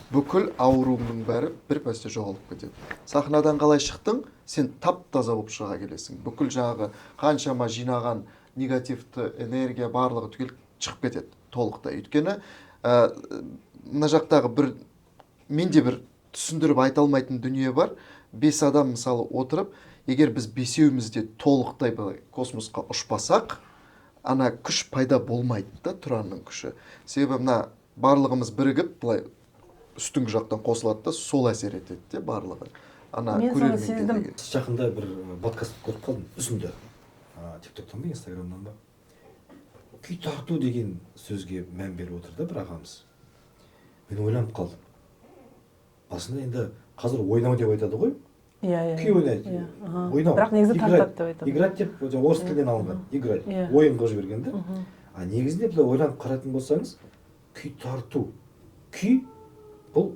бүкіл ауруыңның бәрі бір пәсте жоғалып кетеді. Сахнадан қалай шықтың, сен тап-таза болып шыға келесің. Бүкіл жаңағы қаншама жинаған негативті энергия барлығы түгел шығып кетеді толықтай. Өйткені мына жақтағы менде бір түсіндіріп айта алмайтын дүние бар. 5 адам мысалы отырып, егер біз 5-еуміз де толықтай космосқа ұшпасақ, ана күш пайда болмайды да, Тұранның күші. Себебі мына барлығымыз бірігіп, былай үстіңгі жақтан қосылады да, сол әсер етеді де барлығы.
Мен соны сездім.
Жақында бір подкаст көріп қалдым, үзінді. TikTok-тан ба, Instagram-нан ба. Күй тарту деген сөзге мән беріп отыр да бір ағамыз. Мен ойланып қалдым. Басында енді қазір ойнау деп айтады ғой.
Иә,
күй ойнайды.
иә, аха.
Ойнау.
Бірақ негізі
Играть.
тартады деп айтады.
Играть деп жаңа орыс тілінен алынған. Играть.
Иә.
Ойын қылып жіберген да. А негізінде былай ойланып қарайтын болсаңыз, күй тарту. Күй бұл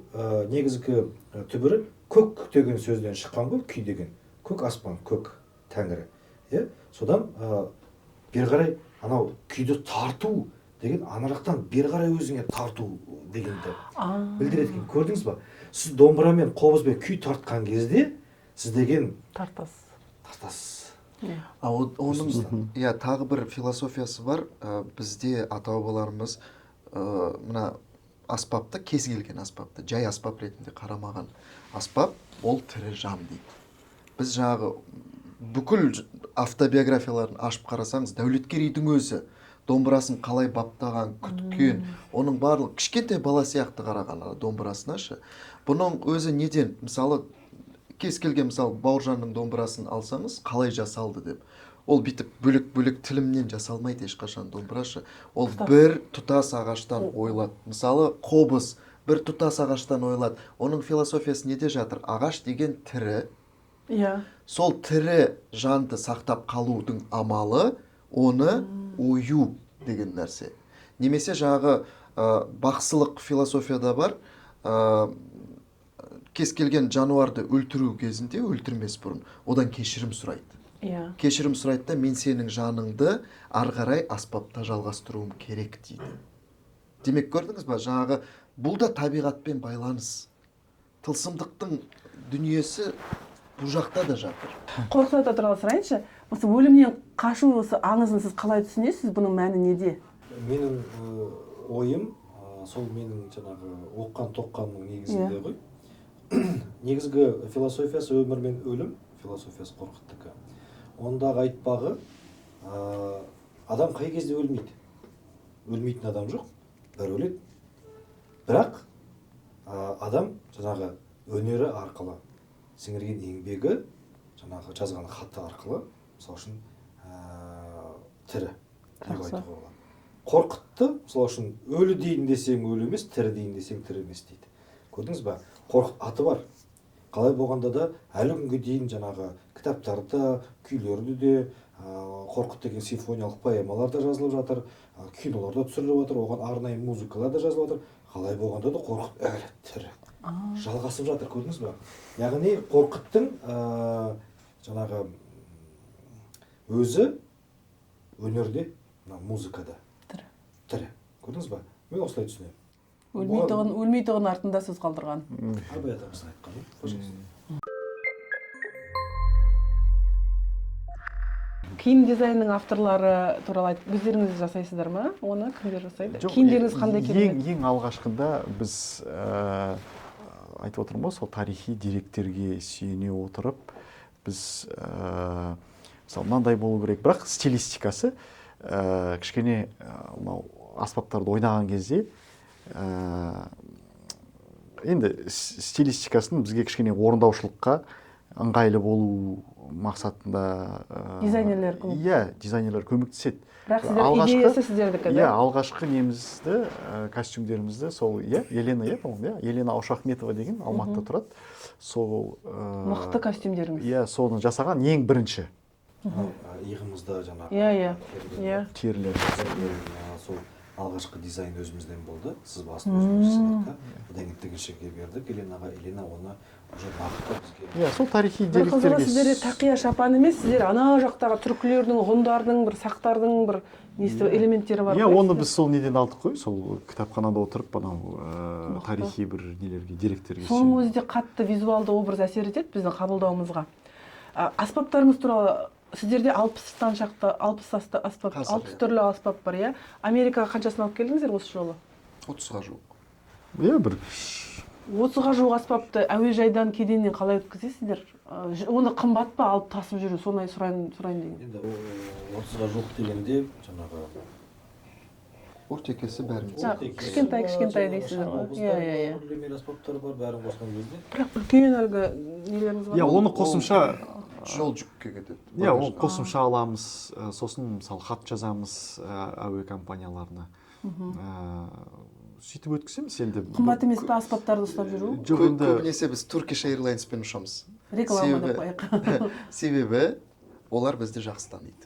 негізгі түбірі көк деген сөзден шыққан ғой, күй деген. Көк аспан, көк тәңірі. Иә? Содан бері қарай анау күйді тарту деген ана жақтан бері қарай өзіңе тарту дегенді білдіреді екен. Көрдіңіз ба? Сіз домбырамен, қобызбен күй тартқан кезде сіз деген тартасыз.
Оның тағы бір философиясы бар. Бізде ата бабаларымыз мына аспапты, кез келген аспапты жай аспап ретінде қарамаған. Аспап ол тірі жан дейді. Біз жаңағы бүкіл автобиографияларын ашып қарасаңыз, Дәулеткерейдің өзі домбырасын қалай баптаған, күткен, оның барлық кішкентай бала сияқты қараған домбырасына шы. Бұның өзі неден, мысалы кез келген мысалы Бауыржанның домбырасын алсаңыз, қалай жасалды деп. Ол бітіп бөлек-бөлек тілімнен жасалмайды ешқашан домбырашы. Ол бір тұтас ағаштан ойылады. Мысалы қобыз бір тұтас ағаштан ойылады. Оның философиясы неде жатыр? Ағаш деген тірі.
Иә.
Сол тірі жанды сақтап қалудың амалы оны ою деген нәрсе. Немесе жағы бақсылық философияда бар. Кез келген жануарды өлтіру кезінде өлтірмес бұрын одан кешірім сұрайды. Кешірім сұрайды да, мен сенің жаныңды ары қарай аспапта жалғастыруым керек дейді. Демек көрдіңіз ба, жаңағы бұл да табиғатпен байланыс. Тылсымдықтың дүниесі бұл жақта да жатыр.
Қорқыт ата туралы сұрайыншы. Осы өлімнен қашу осы аңызын сіз қалай түсінесіз? Бұның мәні неде?
Менің ойым, сол менің жаңағы оққан тоққанның негізінде ғой. Негізгі философиясы өмір мен өлім, философиясы Қорқыттікі. Ондағы айтпағы, адам қай кезде өлмейді? Өлмейтін адам жоқ, бәрі өледі. Бірақ адам жаңағы өнері арқылы, сіңірген еңбегі, жаңағы жазған хаты арқылы, мысалы үшін тірі деп айтуға болады. Қорқытты, мысалы үшін өлі дейін десең өлі емес, тірі дейін десең тірі емес дейді. Көрдіңіз ба? Қорқыт аты бар. Қалай болғанда да әлі күнге дейін жаңағы кітаптарда, күйлерді де, Қорқыт деген симфониялық поэмалар да жазылып жатыр, кинолар да түсіріліп жатыр, оған арнайы музыкалар да жазылып жатыр. Қалай болғанда да Қорқыт әлі тірі. Жалғасып жатыр, көрдіңіз ба? Яғни Қорқыттың жаңағы өзі өнерде, музыкада тірі. Көрдіңіз ба? Мен осылай түсінемін.
Өлмейтұғын артында сөз қалдырған.
Абай атамыздың айтқаны.
Киім дизайнның авторлары туралы өздеріңіз жасайсыздар ма? Оны кімдер жасайды? Киімдеріңіз қандай керемет?
Ең алғашқында біз айтып отырмын ғой, сол тарихи деректерге сүйене отырып, біз мысалы мынандай болу керек, бірақ стилистикасы кішкене аспаптарды ойнаған кезде енді стилистикасын бізге кішкене орындаушылыққа ыңғайлы болу мақсатында дизайнерлер көмектеседі.
Бірақ сіздер идеясы сіздердікі, да?
Алғашқы немізді, костюмдерімізді сол Елена Аушахметова деген Алматыда тұрады. Сол
мықты костюмдеріңіз.
Соны жасаған ең бірінші.
Иығымызда жаңағы
терілер.
Сол алғашқы дизайн өзімізден болды. Сыз басын өзіміз жасадық. Одан кейін тігіншіге бердік Еленаға. Елена оны уже бақты бізге.
Сол тарихи
деректерге.
деректерге.
Сіздер тақия шапан емес, сіздер ана жақтағы түркілердің, ғұндардың, бір сақтардың бір элементтері бар.
Оны біз сол неден алдық қой, сол кітапханада отырып, анау тарихи бір нелерге, деректерге.
Соның өзі де қатты визуалды образ әсер етеді біздің қабылдауымызға. Аспаптарыңыз туралы сіздерде 60-тан шақты, 60 түрлі аспап бар, иә? Америкаға қаншасын алып келдіңіздер осы жолы?
30-ға жуық.
Бір
30-ға жуық аспапты әуежайдан, кеденнен қалай өткізесіздер? Оны қымбат па алып тасып жүру, соны сұрайын деген.
Енді 30-ға жуық дегенде жаңағы
ортекесі бәріміз.
Кішкентай дейсіздер ғой.
Үрлемелі аспаптар бар, бәрін қосқан кезде.
Бірақ үлкен әлгі нелеріңіз бар.
Оны қосымша
жол жүкке кетеді.
Оны қосымша аламыз, сосын мысалы хат жазамыз әуе компанияларына. Сөйтіп өткіземіз енді.
Қымбат емес пе аспаптарды ұстап жүру?
Көбінесе біз Turkish Airlines'пен ұшамыз.
Реклама деп қояйық.
себебі олар бізді жақсы таниды.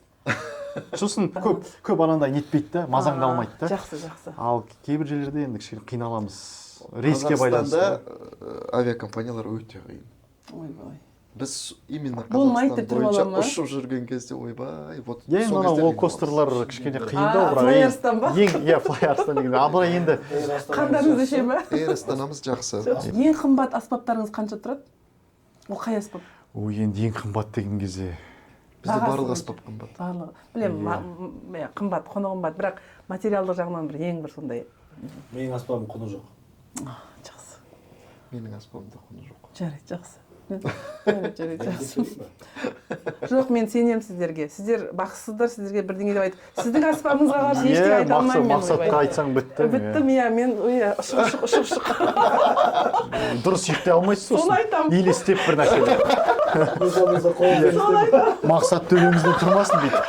Сосын көп анандай нетпейді да, мазаңды алмайды да.
Жақсы, жақсы.
Ал кейбір жерлерде енді кішкене қиналамыз. Рейске байланысты.
Қазақстанда авиакомпаниялар өте қиын.
Ойбай.
Біз именно
Болмайды
Қазақстан
деп тұрып
бойынша
ала ма?
ұшып жүрген кезде ойбай, вот
Енді
сол
ана
кезде
ол
қиын
костерлар
боламыз.
кішкене қиындау, бірақ
Флайерстан ба?
Флайерстан деген. Ал бірақ енді
Қандарыңыз ше ма?
Эйр Астанамыз жақсы.
Ең қымбат аспаптарыңыз қанша тұрады? Ол қай аспап?
ой, енді ең қымбат деген кезде
Бізде
бағасы
барлық
қанша?
аспап қымбат.
Барлығы. Білемін, қымбат, құны қымбат, бірақ материалдық жағынан бір ең бір сондай.
Менің аспабым құны жоқ.
Жақсы.
Менің аспабымда құны жоқ.
Жарайды, жақсы. Жарайды, жақсы. Жоқ, мен сенемін сіздерге. Сіздер бақсысыздар, сіздерге бірдеңе деп айтып. Сіздің аспабыңызға қарсы ештеңе айта алмаймын мен.
мақсатқа айтсаң бітті.
Біттім, иә, мен ұшық.
Дұрыс ұйықтай алмайсыз сосын.
Соны айтамын.
Елестеп бір нәрсе. Мақсат төбемізде тұрмасын дейді.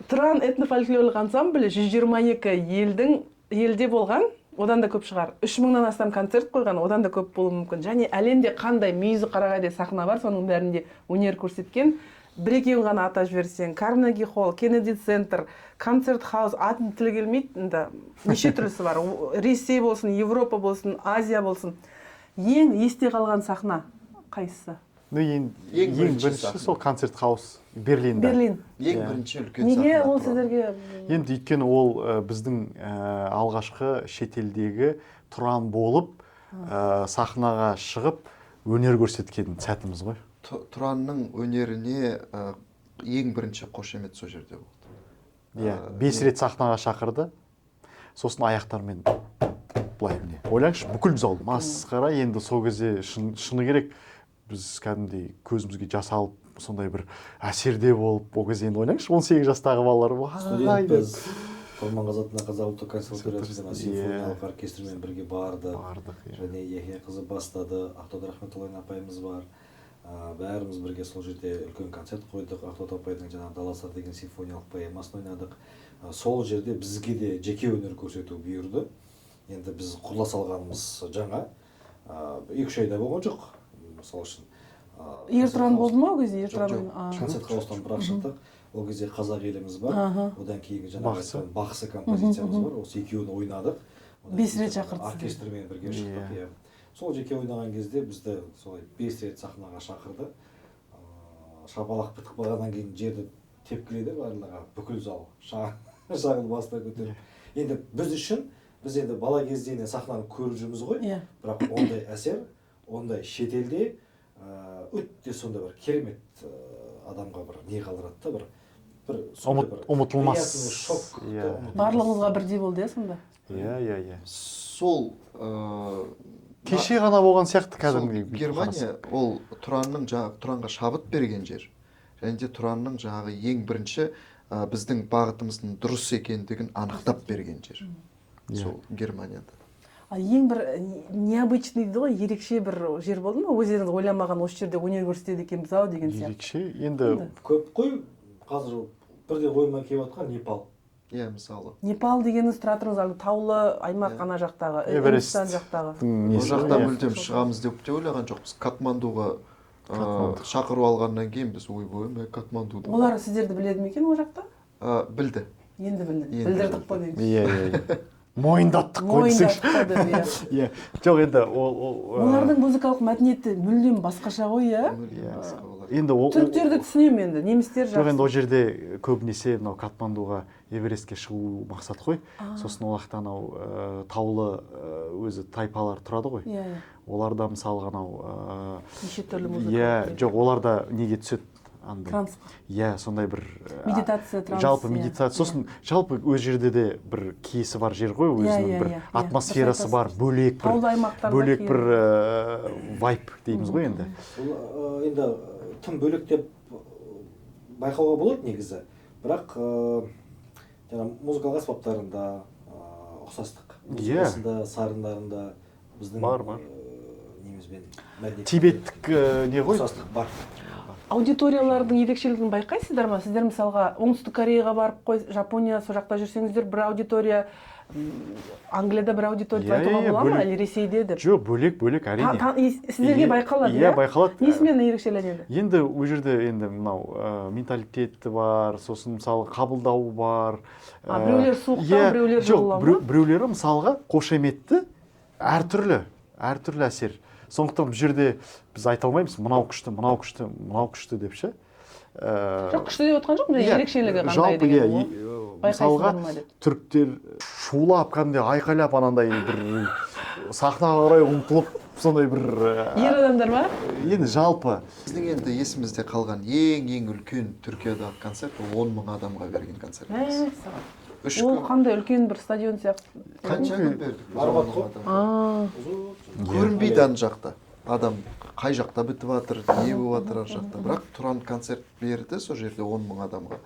Тұран этнофольклорлық ансамблі 122 елде болған, одан да көп шығар. 3000-нан астам концерт қойған, одан да көп болуы мүмкін. Және әлемде қандай мүйізі қарағайдай сахна бар, соның бәрінде өнер көрсеткен. Бір-екеуін ғана ата жіберсең, Карнеги Холл, Кеннеди Центр, Концерт Хаус, атын тілі келмейді, неше түрлісі бар. Ресей болсын, Европа болсын, Азия болсын. Ең есте қалған сахна қайсысы?
Ең
бірінші
бірінші сол концерт хаус Берлинде.
Берлин.
Ең бірінші үлкен
Неге
сахна
ол
Тұран.
сіздерге?
Енді өйткені ол біздің алғашқы шетелдегі Тұран болып сахнаға шығып өнер көрсеткен сәтіміз ғой.
Тұранның өнеріне ең бірінші қошемет сол жерде болды.
Иә, 5 рет сахнаға шақырды. Сосын аяқтармен былай міне. Ойлаңызшы, бүкіл зал масқара. Енді сол кезде шыны керек біз кәдімгідей көзімізге жас алып, сондай бір әсерде болып, ол кезде енді ойлаңызшы, 18 жастағы балалар.
Студентпіз. Құрманғазы атындағы қазақ ұлттық консерваториясына симфониялық оркестрмен бірге бардық. Және Яхия қызы бастады, Ақтоты Рахметоллина апайымыз бар. Бәріміз бірге сол жерде үлкен концерт қойдық. Ақтоты апайдың жаңағы Даласар деген симфониялық поэмасын ойнадық. Сол жерде бізге де жеке өнер көрсету бұйырды. Енді біз құрыла салғанымыз жаңа 2-3 айда болған жоқ. Мысалы үшін
Ертұран болды ма ол кезде?
концерт хаустан бірақ шықтық. Ол кезде қазақ еліміз бар. Одан кейінгі жаңағы бақсы композициямыз бар. Осы екеуін ойнадық.
5 рет шақырды.
Оркестрмен бірге шықтық. Сол жеке ойнаған кезде бізді солай 5 рет сахнаға шақырды. Шапалақ бітіп қалғаннан кейін жерді тепкіледі барлығы, бүкіл зал шағыл басына көтеріп. Енді біз үшін, біз енді бала кезден сахнаны көріп жүрміз ғой, бірақ ондай әсер, ондай шетелде өтте сонда бір керемет адамға бір не қалдырады да,
ұмытылмас.
Барлығыңызға бірдей болды, сонда?
Иә.
Сол
кеше ғана болған сияқты кәдімгі.
Германия ол Тұранға шабыт берген жер. Және де Тұранның жаңағы ең бірінші біздің бағытымыздың дұрыс екендігін анықтап берген жер. Сол Германияда.
Ең бір необычный дейді ғой, ерекше бір жер болды ма? Өздеріңіз ойламаған осы жерде өнер көрсетеді екенбіз-ау деген сияқты.
Ерекше, енді
көп қой, қазір бірде ойыма келіп жатқан Непал.
Иә, мысалы.
Непал дегеніңіз тұра тұрыңыз, таулы аймақ ана жақтағы, Үндістан жақтағы.
Ол жақта мүлдем шығамыз деп те ойлаған жоқпыз. Катмандуға шақыру алғаннан кейін біз ойбой, Катмандуда.
Олар сіздерді біледі ме екен ол жақта?
Білді.
Енді білді. Білдірдік қой дейміз.
Иә. Мойындаттық қой десеңші. Иә. Жоқ, енді
олардың музыкалық мәдениеті мүлдем басқаша ғой, иә?
Енді
түріктерді түсінемін енді, немістер
жоқ, енді ол жерде көбінесе мынау Катмандуға Эверестке шығу мақсат қой. Сосын ол жақта анау таулы өзі тайпалар тұрады ғой. Оларда мысалға анау
неше түрлі музыка.
Иә, жоқ, оларда неге түседі?
Транс.
Иә, сондай бір
медитация, транс.
Жалпы медитация. Сосын жалпы өз жерде де бір киесі бар жер ғой, өзінің бір атмосферасы бар, бөлек бір вайп дейміз ғой енді.
Енді тым бөлек деп байқауға болады негізі. Бірақ музыкалық аспаптарында ұқсастық. Музыкасында, сарындарында біздің немізбен
тибеттік не ғой?
Ұқсастық бар.
Аудиториялардың ерекшелігін байқайсыздар ма? Сіздер мысалға оңтүстік Кореяға барып қой, Жапония, сол жақта жүрсеңіздер, бір аудитория Англияда бір аудитория
Иә,
айтуға
иә,
бола ма,
бөлек.
әлде Ресейде деп?
жоқ, бөлек әрине.
Сіздерге байқалады,
Иә, байқалады.
Несімен ерекшеленеді?
Енді ол жерде енді мынау менталитеті бар, сосын мысалы қабылдауы бар.
Біреулер суықтау, біреулер жылылау ма?
Біреулері мысалға қошеметті әртүрлі әсер. Сондықтан бұл жерде біз айта алмаймыз, мынау күшті деп ше.
Жоқ, күшті деп отқан жоқ, ерекшелігі қандай деген.
Мысалға түріктер шулап, кәдімгідей айқайлап анандай бір сахнаға қарай ұмтылып, сондай бір
ер адамдар ма?
енді жалпы
біздің енді есімізде қалған ең үлкен Түркиядағы концерт ол 10 000 адамға берген концерт.
Ол қандай үлкен бір стадион сияқты?
Қанша күн бердік?
Барбат қой.
Көрінбейді ана жақта. Адам қай жақта бітіп жатыр, не болып жатыр ар жақта. Бірақ Тұран концерт берді сол жерде 10 000 адамға.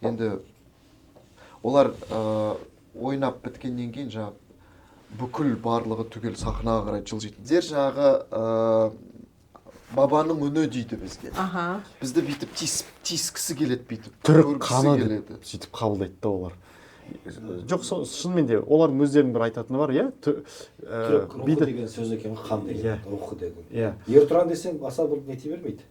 Енді олар ойнап біткеннен кейін жаңағы бүкіл барлығы түгел сахнаға қарай жылжитын. Дер жағы бабаның үні дейді бізге. Бізді бүйтіп тиіскісі келеді, бүйтіп
түрік қаны деп сөйтіп қабылдайды да олар. Жоқ, шынымен де олардың өздерінің бір айтатыны бар, иә?
Түрік рухы деген сөз екен, қан деген, рухы деген. Ер Тұран десең аса бір нете бермейді.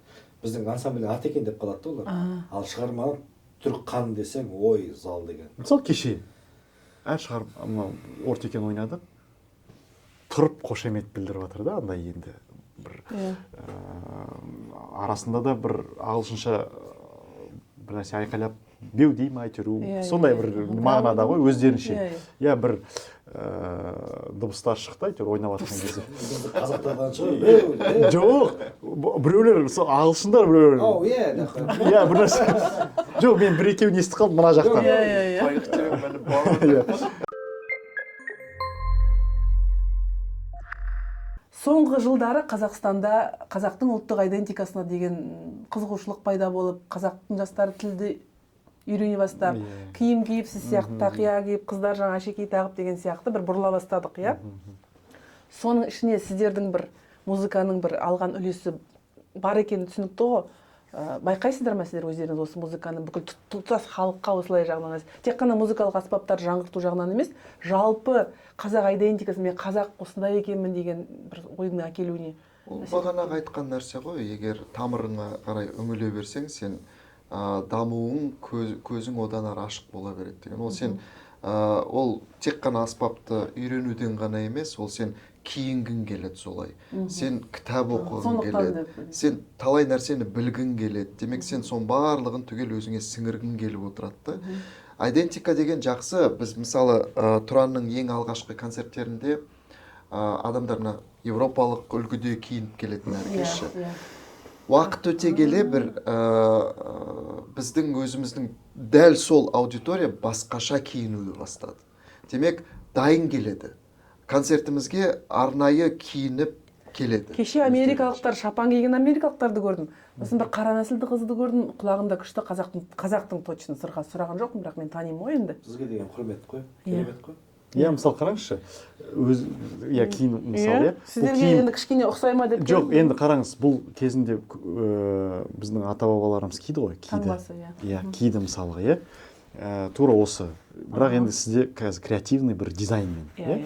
Біздің ансамбль ат екен деп қалады да олар. Ал шығарманы түрік қан десең, ой, зал деген.
Мысалы кеше әр шығарма Ортекен ойнады. Тұрып қошемет білдіріп жатыр да, андай енді бір арасында да бір ағылшынша бір нәрсе айқайлап беу дей ма әйтеуір, сондай бір мағынада ғой өздерінше. Иә, бір дыбыстар шықты әйтеуір ойнап жатқан кезде.
Қазақтардан шығар.
Жоқ, біреулер ағылшындар, біреулер.
Ау, иә,
иә, бір нәрсе. Жоқ, мен бір екеуін естіп қалдым мына жақтан.
Соңғы жылдары Қазақстанда қазақтың ұлттық идентикасына деген қызығушылық пайда болып, қазақтың жастары тілді үйрене бастап, киім киіп, сіз сияқты тақия киіп, қыздар жаңа әшекей тағып деген сияқты бір бұрыла бастадық, иә? Соның ішіне сіздердің бір музыканың бір алған үлесі бар екені түсінікті ғой. Байқайсыздар ма сіздер өздеріңіз осы музыканы бүкіл тұтас халыққа осылай жағынан, тек қана музыкалық аспаптар жаңғырту жағынан емес, жалпы қазақ идентикасы, мен қазақ осындай екенмін деген бір ойдың әкелуіне?
Ол бағанағы айтқан нәрсе ғой, егер тамырыңа қарай үңіле берсең, сен дамуың, көзің одан ары ашық бола береді деген. Ол сен ол тек қана аспапты үйренуден ғана емес, ол сен киінгің келеді солай. Сен кітап оқығың келеді. Сен талай нәрсені білгің келеді. Демек сен сон барлығын түгел өзіңе сіңіргің келіп отырады. Идентика деген жақсы. Біз мысалы Тұранның ең алғашқы концерттерінде адамдарына европалық үлгіде киініп келетін әркеші. Уақыт өте келе бір біздің өзіміздің дәл сол аудитория басқаша киінуді бастады. Демек дайын келеді. Концертімізге арнайы киініп келеді.
Кеше америкалықтар, шапан киген америкалықтарды көрдім. Сосын бір қара нәсілді қызды көрдім, құлағында күшті қазақтың точно сұраған жоқпын, бірақ мен танимын ғой енді.
Сізге деген құрмет қой, керемет қой.
Иә, мысалы қараңызшы, киім мысалы,
сіздерге енді кішкене ұқсай ма деп.
Жоқ, енді қараңыз, бұл кезінде біздің ата-бабаларымыз киді ғой,
таңбасы,
иә, киді мысалға, иә. Тура осы. Бірақ енді сізде қазір креативный бір дизайнмен, иә.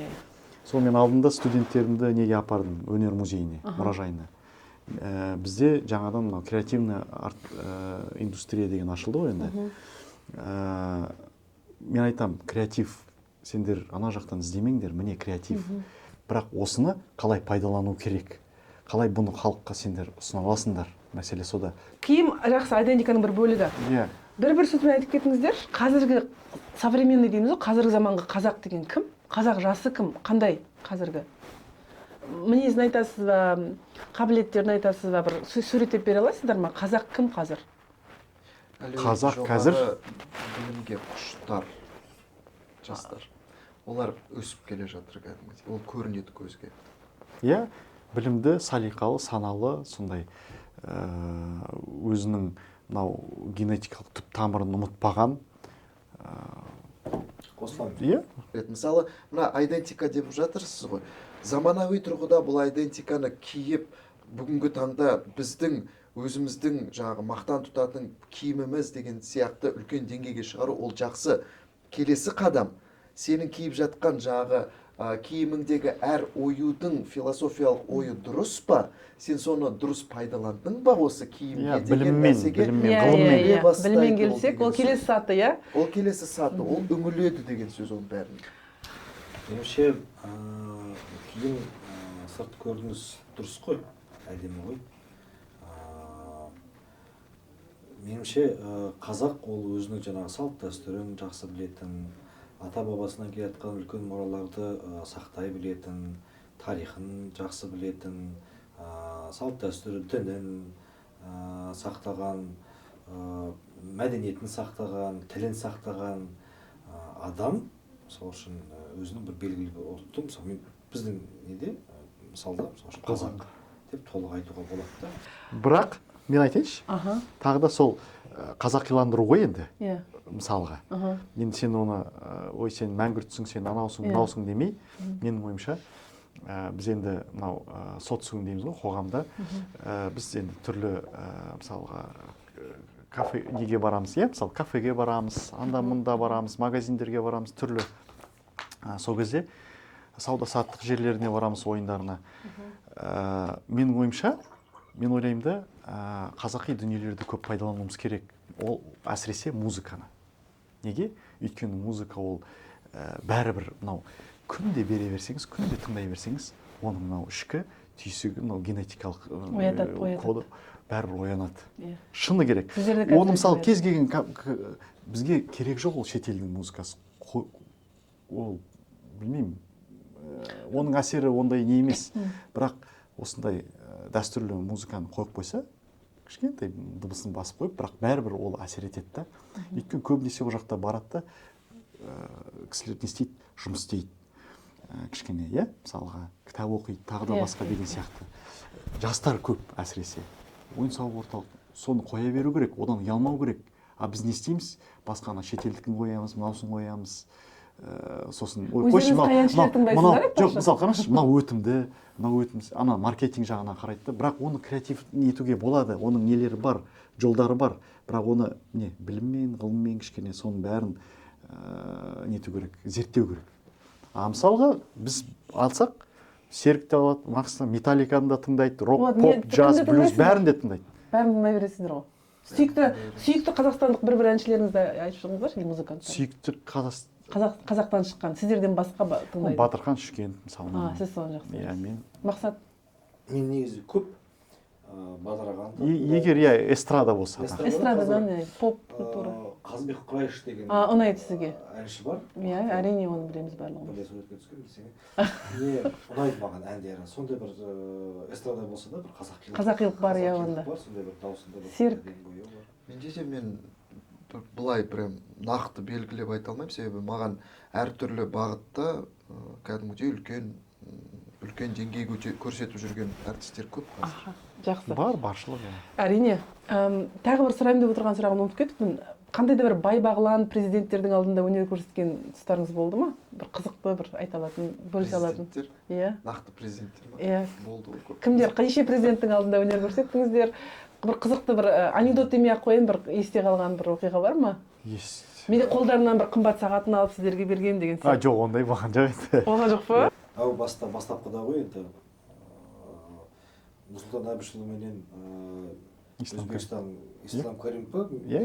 Сол мен алдында студенттерімді неге апардым, өнер музейіне, мұражайына. Бізде жаңадан креативный индустрия деген ашылды ғой енді. Мен айтам, креатив, сендер ана жақтан іздемеңдер, міне креатив. Бірақ осыны қалай пайдалану керек? Қалай бұны халыққа сендер ұсына аласыңдар? Мәселе сода.
Киім жақсы идентиканың бір бөлігі.
Иә.
Бір сөзбен айтып кетіңіздер. Қазіргі современный дейміз ғой, қазіргі заманғы қазақ деген кім? Қазақ жасы кім? Қандай қазіргі? Мінезін айтасыз ба, қабілеттерін айтасыз ба, бір суреттеп бере аласыздар ма? Қазақ кім қазір?
Қазақ қазір
білімге құштар жастар. Олар өсіп келе жатыр кәдімгідей. Ол көрінеді көзге.
Иә, білімді, салиқалы, саналы, сондай өзінің мынау генетикалық түп тамырын ұмытпаған. Иә.
Мысалы, мына идентика деп жатырсыз ғой. Заманауи тұрғыда бұл идентиканы киіп, бүгінгі таңда біздің өзіміздің жаңағы мақтан тұтатын киіміміз деген сияқты үлкен деңгейге шығару, ол жақсы. Келесі қадам, сенің киіп жатқан жағы киіміңдегі әр оюдың философиялық ойы дұрыс па, сен соны дұрыс пайдаландың ба осы киімге деген нәрсеге
біліммен келсек, ол келесі саты, иә?
Ол келесі саты, ол үңіледі деген сөз оның бәрін.
Меніңше киім сырт көрініс дұрыс қой, әдемі ғой. Меніңше қазақ ол өзінің жаңағы салт дәстүрін жақсы білетін, ата бабасынан келе жатқан үлкен мұраларды сақтай білетін, тарихын жақсы білетін, салт дәстүрі дінін сақтаған, мәдениетін сақтаған, тілін сақтаған адам, мысалы үшін өзінің бір белгілі бір ұлттың, мысалы біздің неде, мысалда, мысалы үшін қазақ деп толық айтуға болады да.
Бірақ мен айтайыншы, тағы да сол қазақиландыру ғой енді.
Иә.
Мысалға. Енді сен оны, ой, сен мәңгүртсің, сен анаусың, мынаусың демей, менің ойымша, біз енді мынау социум дейміз ғой, қоғамда, біз енді түрлі, мысалға, неге барамыз, иә, мысалы, кафеге барамыз, анда-мұнда барамыз, магазиндерге барамыз, түрлі. Сол кезде сауда-саттық жерлеріне барамыз, ойындарына. Менің ойымша, мен ойлаймын да, қазақи дүниелерді көп пайдалануымыз керек. Ол әсіресе музыканы. Неге? Өйткені музыка ол бәрібір мынау күнде бере берсеңіз, күнде тыңдай берсеңіз, оның мынау ішкі түйсігі, мынау генетикалық коды бәрібір оянады. Шыны керек. Оны мысалы кез келген бізге керек жоқ ол шетелдің музыкасы. Ол білмеймін. Оның әсері ондай не емес. Бірақ осындай дәстүрлі музыканы қойып қойса, кішкентай дыбысын басып қойып, бірақ бәрібір ол әсер етеді да. Өйткені көбінесе ол жақта барады да, кісілер не істейді, жұмыс істейді. Кішкене, иә, мысалға, кітап оқиды, тағы да басқа деген сияқты. Жастар көп әсіресе. Ойын-сауық орталық, соны қоя беру керек, одан ұялмау керек. А біз не істейміз? Басқаны шетелдікін қоямыз, мынаусын қоямыз. Сосын
өздеріңіз қай әншілер тыңдайсыздар?
Жоқ, мысалы қарашы, мынау өтімді, ана маркетинг жағынан қарайды да, бірақ оны креатив етуге болады, оның нелері бар, жолдары бар, бірақ оны не біліммен, ғылыммен кішкене соның бәрін нету керек, зерттеу керек. Мысалға біз алсақ, Серік те алады, Макстан, Металликаны да тыңдайды, рок, поп, джаз, блюз, бәрін де тыңдайды.
Бәрін тыңдай бересіздер ғой. Сүйікті қазақстандық бір šiandieніңізді айтып шығыңыздаршы, музыкант.
Сүйікті
Қазақтан шыққан, сіздерден басқа тыңдайды.
Батырхан Шүкенов, мысалы.
Сіз соны жақсы.
Иә, мен.
Мақсат?
Мен негізі көп Бадыраған.
Егер эстрада болса.
Эстрададан, поп культура.
Қазбек Құрайыш деген
ұнайды сізге?
Әнші бар.
Иә, әрине оны білеміз барлығымыз.
Бірде суретке түскен десең. Ұнайды маған әндері. Сондай бір эстрада болса да бір
қазақилық бар, иә, онда.
Сондай бір даусында бір
Серік.
Менде мен былай прям нақты белгілеп айта алмаймын, себебі маған әртүрлі бағытта кәдімгідей үлкен деңгей көрсетіп жүрген артистер көп қазір.
Жақсы.
Баршылық.
Әрине. Тағы бір сұрайын деп отырған сұрағын ұмытып кеттім. Қандай да бір бай бағлан президенттердің алдында өнер көрсеткен тұстарыңыз болды ма? Бір қызықты бір айта алатын, бөлісе алатын. Иә.
Нақты президенттер ма?
Иә.
Болды ғой көп.
Кімдер, неше президенттің алдында өнер көрсеттіңіздер? Бір қызықты бір анекдот демей ақ қояйын, бір есте қалған бір оқиға бар ма? Менде қолдарынан бір қымбат сағатын алып сіздерге берген деген сияқты.
Жоқ, ондай болған жоқ енді.
Болған жоқ па?
Бастапқыда ғой енді Нұрсұлтан Әбішұлы менен Өзбекстан Ислам Каримов па?
Иә.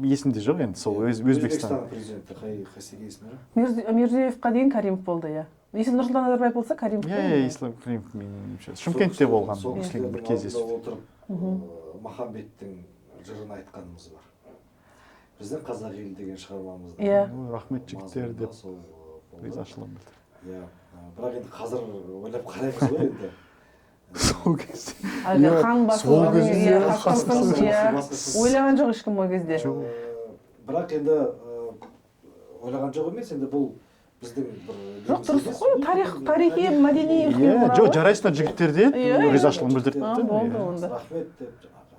Есімде жоқ енді сол Өзбекстан
президенті қайсеге есімі?
Мирзиевқа дейін Каримов болды, иә. Есім Нұрсұлтан Назарбаев болса Каримов.
Иә, Ислам Каримов меніңше Шымкентте болған бір кездесу.
Отырып Махамбеттің жырын айтқанымыз бар. Біздің қазақ елі деген шығармамызда.
Иә.
Рахмет жігіттер деп ризашылығын білдірді.
Иә. Бірақ енді қазір ойлап қараймыз ғой енді.
Сол кезде.
Сол кезде. Ойлаған жоқ ешкім ол кезде.
Бірақ енді ойлаған жоқ емес, енді бұл біздің бір...
Жоқ, дұрыс қой, тарихи, мәдени үлкен мұра.
Жоқ, жарайсыңдар жігіттер де ризашылығын білдірді.
Болды онда.
Рахмет деп,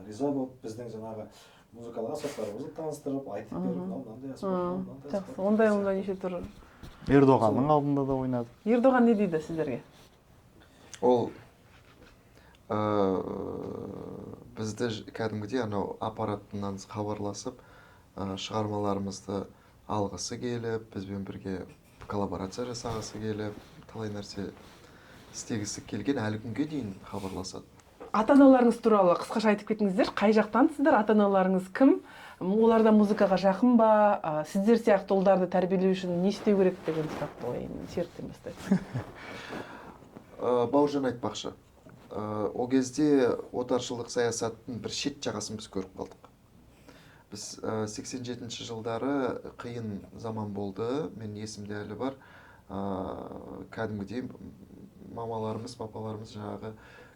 риза болып, біздің жаңағы музыкалық аспаптарымызды таныстырып, айтып беріп, мынандай аспап,
жақсы, ондай неше түрлі.
Ердоғанның алдында да ойнады.
Ердоған не дейді сіздерге?
Ол бізді кәдімгідей анау аппаратынан хабарласып, шығармаларымызды алғысы келіп, бізбен бірге коллаборация жасағысы келіп, талай нәрсе істегісі келген, әлі күнге дейін хабарласады.
Ата-аналарыңыз туралы қысқаша айтып кетіңіздер. Қай жақтансыздар? Ата-аналарыңыз кім? Олар да музыкаға жақын ба? Сіздер сияқты ұлдарды тәрбиелеу үшін не істеу керек деген сұрақты қояйын. Серіктен бастайық.
Бауыржан айтпақшы. О кезде отаршылдық саясаттың бір шет жағасын біз көріп қалдық. Біз 87 жылдары қиын заман болды. Мен есімде әлі бар. Кәдімгідей мамаларымыз, папаларымыз жаңағы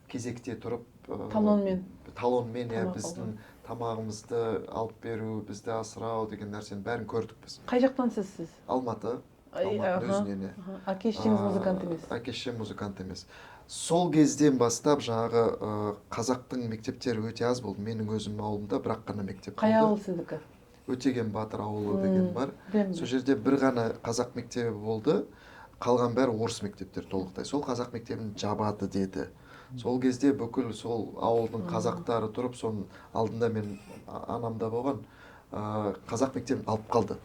кезекте тұрып талонмен біздің тамағымызды алып беру, бізді асырау деген нәрсенің бәрін көрдік біз.
Қай жақтансыз сіз?
Алматының өзінен.
Әке-шешеңіз музыкант емес.
Әке-шешем музыкант емес. Сол кезден бастап жаңағы қазақтың мектептері өте аз болды. Менің өзім ауылымда бірақ қана мектеп болды.
Қай ауыл сіздікі?
Өтеген Батыр ауылы деген бар. Сол жерде бір ғана қазақ мектебі болды. Қалған бәрі орыс мектептер толықтай. Сол қазақ мектебін жабады деді. Сол кезде бүкіл сол ауылдың қазақтары тұрып, соның алдында мен анамда болған қазақ мектебін алып қалды.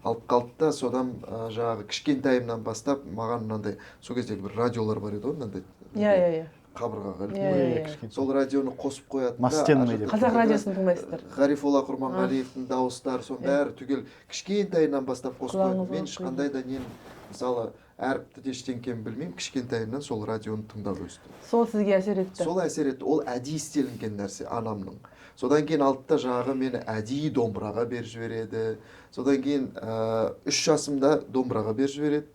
Алып қалды да содан жаңағы кішкентайымнан бастап маған мынандай, сол кездегі бір радиолар бар еді ғой, мынандай.
Иә.
Қабырғаға іліп. Сол радионы қосып қоятын да.
Қазақ радиосын тыңдайсыздар.
Ғарифолла Құрманғалиевтің дауыстары, соның бәрі түгел кішкентайынан бастап қосып қоятын. Мен ешқандай да нені, мысалы, әріпті де ештеңкені білмеймін, кішкентайымнан сол радионы тыңдап өстім.
Сол сізге әсер етті?
Сол әсер етті. Ол әдейі істелінген нәрсе анамның. Содан кейін алдыда жағы мені әдейі домбыраға беріп жібереді. Содан кейін 3 жасымда домбыраға беріп жібереді.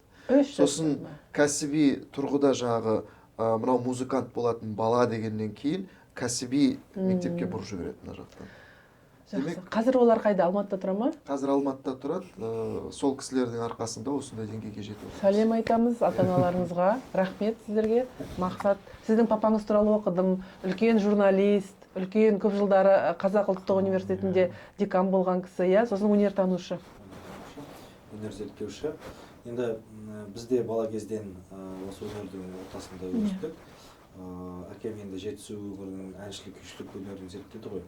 Сосын кәсіби тұрғыда жағы мынау музыкант болатын бала дегеннен кейін кәсіби мектепке бұрып жібереді мына жақтан.
Қазір олар қайда? Алматыда тұра ма?
Қазір Алматыда тұрады. Сол кісілердің арқасында осындай деңгейге жетіп.
Сәлем айтамыз ата-аналарыңызға. Рахмет сіздерге. Мақсат, сіздің папаңыз туралы оқыдым. Үлкен журналист, үлкен көп жылдары Қазақ ұлттық университетінде декан болған кісі, иә, сосын өнертанушы.
Өнер зерттеуші. Енді бізде бала кезден осы өнердің ортасында өстік. Әкем енді жетісу өңірінің әншілік, күйшілік өнерін зерттеді ғой.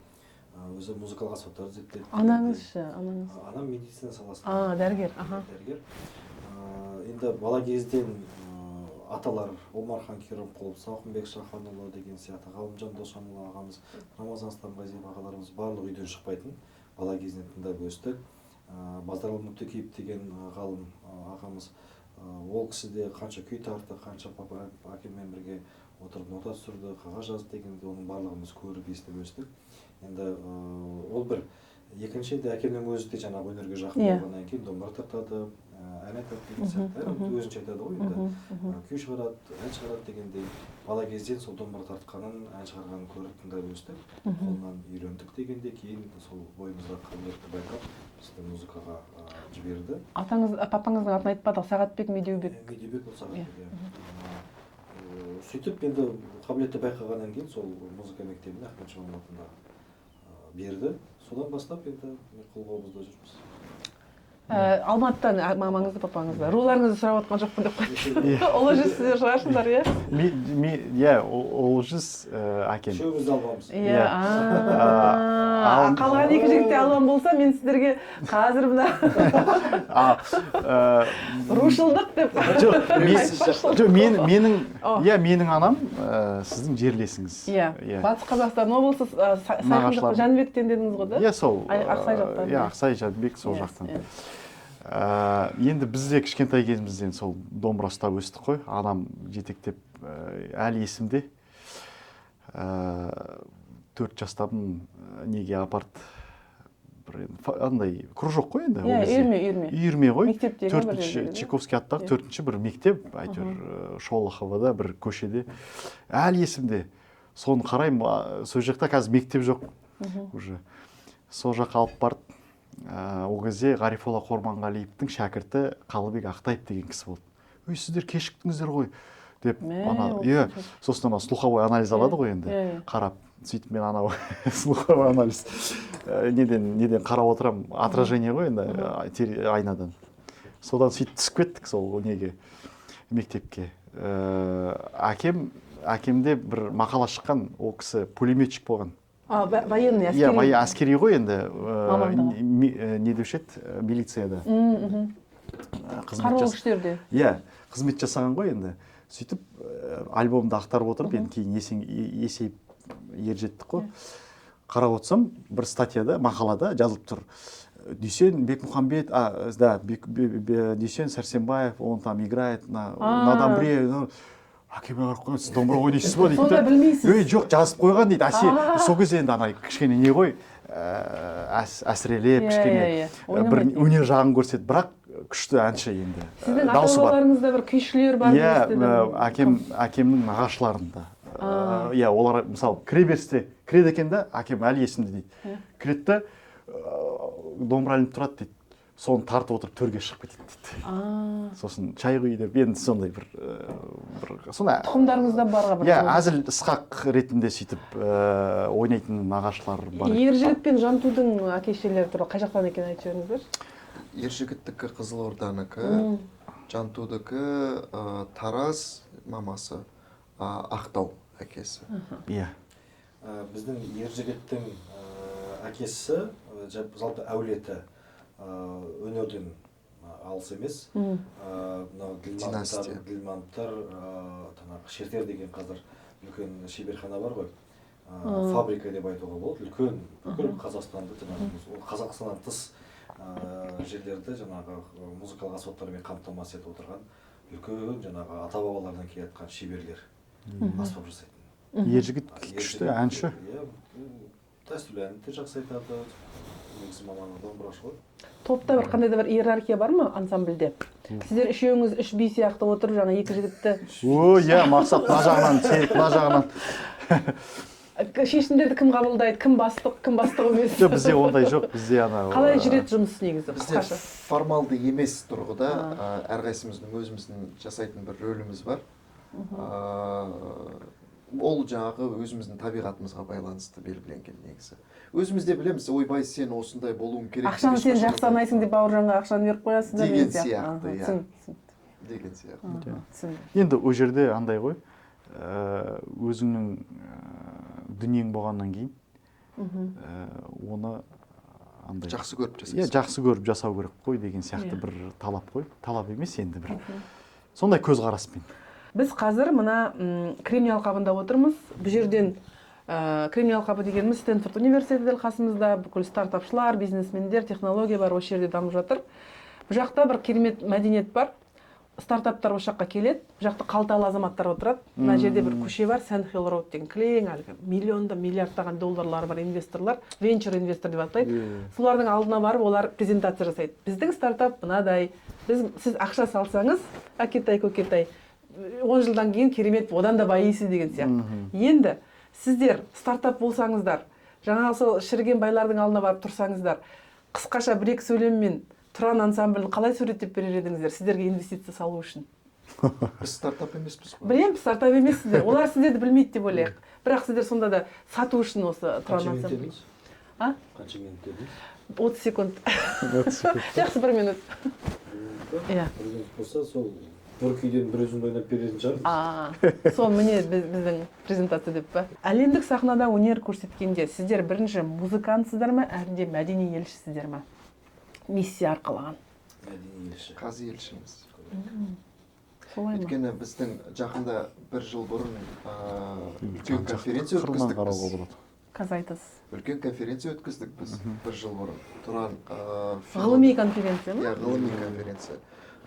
Өзі музыкалық аспаптарды зерттеді.
Анаңыз ше, анаңыз?
Анам медицина саласында.
Дәрігер.
Дәрігер. Енді бала кезден аталар Омархан Керімқұлов, Сауқымбек Шаханұлы деген сияқты, Ғалымжан Досанұлы ағамыз, Рамазан Стамғазиев ағаларымыз барлық үйден шықпайтын. Бала кезінен тыңдап өстік. Базаралы Нүктекеев деген ғалым ағамыз, ол кісі де қанша күй тартты, қанша папа әкеммен бірге отырып нота түсірді, қағаз жазды дегенде оның барлығымыз көріп естіп өстік. Енді ол бір. Екінші де әкемнің өзі де жаңағы өнерге жақын болғаннан кейін домбыра тартады, ән айтады деген сияқты. Өзінше айтады ғой енді. Күй шығарады, ән шығарады дегендей. Бала кезден сол домбыра тартқанын, ән шығарғанын көріп тыңдап өстік. Қолынан үйрендік дегенде кейін сол бойымызда қабілетті байқап бізді музыкаға жіберді.
Папаңыздың атын айтпадық, Сағатбек Медеубек.
Медеубек ол Сағатбек. Сөйтіп енді қабілетті байқағаннан кейін сол музыка мектебіне Ахмет Шамал атында берді. Содан бастап енді қолғабызда жүрміз.
Алматыдан мамаңызды, папаңызды. Руларыңызды сұрап отқан жоқпын деп қойды. Ұлы жүз сіздер шығарсыңдар, иә?
Ұлы жүз әкем.
Үшеумізді албамыз.
Қалған екі жігітте алған болса, мен сіздерге қазір мына рушылдық деп.
Менің анам сіздің жерлесіңіз.
Батыс Қазақстан облысы Сайқын Жәнібектен дедіңіз ғой, да? Ақсай жақтан.
Ақсай, Жәнібек сол жақтан. Енді бізде кішкентай кезімізден сол домбыра ұстап өстік қой. Анам жетектеп әлі есімде. 4 жастамын неге апарды. Андай кружок қой енді. Үйірме ғой. 4-ші Чайковский аттағы 4-ші бір мектеп, әйтеуір Шолоховада бір көшеде. Әлі есімде. Соны қараймын, сол жақта қазір мектеп жоқ. Сол жаққа алып барды. Ол кезде Ғарифолла Құрманғалиевтің шәкірті Қалыбек Ақтаев деген кісі болды. Өй, сіздер кешіктіңіздер ғой деп, сосын слуховой анализ алады ғой енді, қарап. Сөйтіп мен анау слуховой анализ неден қарап отырам, отражение ғой енді айнадан. Содан сөйтіп түсіп кеттік сол неге, мектепке. Әкемде бір мақала шыққан, ол кісі пулеметчик болған.
Военный,
иә
әскери.
әскери ғой енді
Мамандығы.
не деуші еді милицияда қызмет
Қарулы
жас-
күштерде.
иә қызмет жасаған ғой енді сөйтіп альбомды ақтарып отырып енді кейін есейіп ержеттік қой қарап отырсам бір статьяда мақалада жазылып тұр Дүйсен Бекмұхамбет, Дүйсен Сәрсенбаев, он там играет на домбре. Әкеме қарап қойған, сіз домбыра ойнайсыз ба дейді.
Сонда білмейсіз.
Жоқ, жазып қойған дейді. Сол кезде енді ана кішкене не ғой, әсірелеп, кішкене бір өнер жағын көрсетеді, бірақ күшті әнші енді.
Сіздің
Дауысы бар.
ата-бабаларыңызда бір күйшілер бар
Иә, әкемнің нағашыларында. Иә, олар мысалы кіреберісте кіреді екен да, әкем әлі есімде дейді. Кіреді да домбыра ілініп тұрады дейді. Соны тартып отырып төрге шығып кетеді дейді. Сосын шай құй деп енді сондай бір сондай
тұқымдарыңызда барға бір.
иә әзіл ысқақ ретінде сөйтіп ойнайтын нағашылар бар.
Ержігіт пен Жантудың әке-шешелері туралы қай жақтан екенін айтып жіберіңіздер.
Ержігіттікі Қызылорданікі, Жантудікі Тараз мамасы, Ақтау әкесі.
Иә.
Біздің Ержігіттің әкесі жалпы әулеті өнерден алыс емес. Мынау Ділманттар, Шертер деген қазір үлкен шеберхана бар ғой. Фабрика деп айтуға болады. Үлкен Қазақстанды, Қазақстаннан тыс жерлерді жаңағы музыкалық аспаптармен қамтамасыз етіп отырған үлкен жаңағы ата-бабалардан келатқан шеберлер аспап жасайтын.
Ержігіт күшті әнші.
Дәстүрлі әнді де жақсы айтады. Негізі маманы домбырашы ғой.
Топта бір қандай да бір иерархия бар ма ансамбльде? Сіздер үшеуіңіз үш би сияқты отырып жаңа екі жігітті
Иә, мақсат мына жағынан, Серік мына жағынан.
шешімдерді кім қабылдайды, кім бастық емес?
Жоқ, бізде ондай жоқ, бізде ана
Қалай жүреді жұмыс негізі?
Бізде
Қысқаша.
формалды емес тұрғыда әрқайсымыздың өзіміздің жасайтын бір рөліміз бар. Ол жаңағы өзіміздің табиғатымызға байланысты белгіленген негізі. Өзіміз де білеміз, ойбай сен осындай болуың керек.
Ақшаны сен жақсы санайсың деп бауыржанға ақшаны беріп қоясыз да
деген сияқты, иә. Деген сияқты.
Енді ол жерде андай ғой, өзіңнің дүниең болғаннан кейін оны андай
жақсы көріп жасайсың.
Иә, жақсы көріп жасау керек қой деген сияқты бір талап қой. Талап емес енді бір. Сондай көзқараспен.
Біз қазір мына Кремний алқабында отырмыз. Бұл жерден Кремний алқабы дегеніміз Стэнфорд университеті дәл қасымызда, бүкіл стартапшылар, бизнесмендер, технология бар, осы жерде дамып жатыр. Бұл жақта бір керемет мәдениет бар. Стартаптар осы жаққа келеді. Бұл жақта қалталы азаматтар отырады. Мына жерде бір көше бар, Санд-Хилл роуд деген кілең әлгі миллиардтаған долларлары бар инвесторлар, венчур инвестор деп атайды. Солардың алдына барып олар презентация жасайды. Біздің стартап мынадай. Сіз ақша салсаңыз, әкетай көкетай 10 жылдан кейін керемет одан да байисыз деген сияқты. Енді сіздер стартап болсаңыздар, жаңағы сол шіріген байлардың алдына барып тұрсаңыздар, қысқаша бір-екі сөйлеммен Тұран ансамблін қалай суреттеп берер едіңіздер сіздерге инвестиция салу үшін?
Біз стартап емеспіз ғой.
Білемін, стартап емессіздер. Олар сіздерді білмейді деп ойлайық. Бірақ сіздер сонда да сату үшін осы Тұран ансамблін.
Қанша минут дедіңіз?
30 секунд. Жақсы, 1 минут. Иә.
Болса, сол бір күйден бір өзіңді ойнап беретін шығар.
Сол міне біздің презентация деп па. Әлемдік сахнада өнер көрсеткенде сіздер бірінші музыкантсыздар ма, әлде мәдени елшісіздер ма? Миссия арқалаған.
Мәдени елші.
Қазы елшіміз.
Солай ма?
Өйткені біздің жақында бір жыл бұрын үлкен конференция өткіздік біз.
Қазір айтасыз.
Үлкен конференция өткіздік біз бір жыл бұрын. Тұран
Ғылыми конференция ма?
Иә, ғылыми конференция.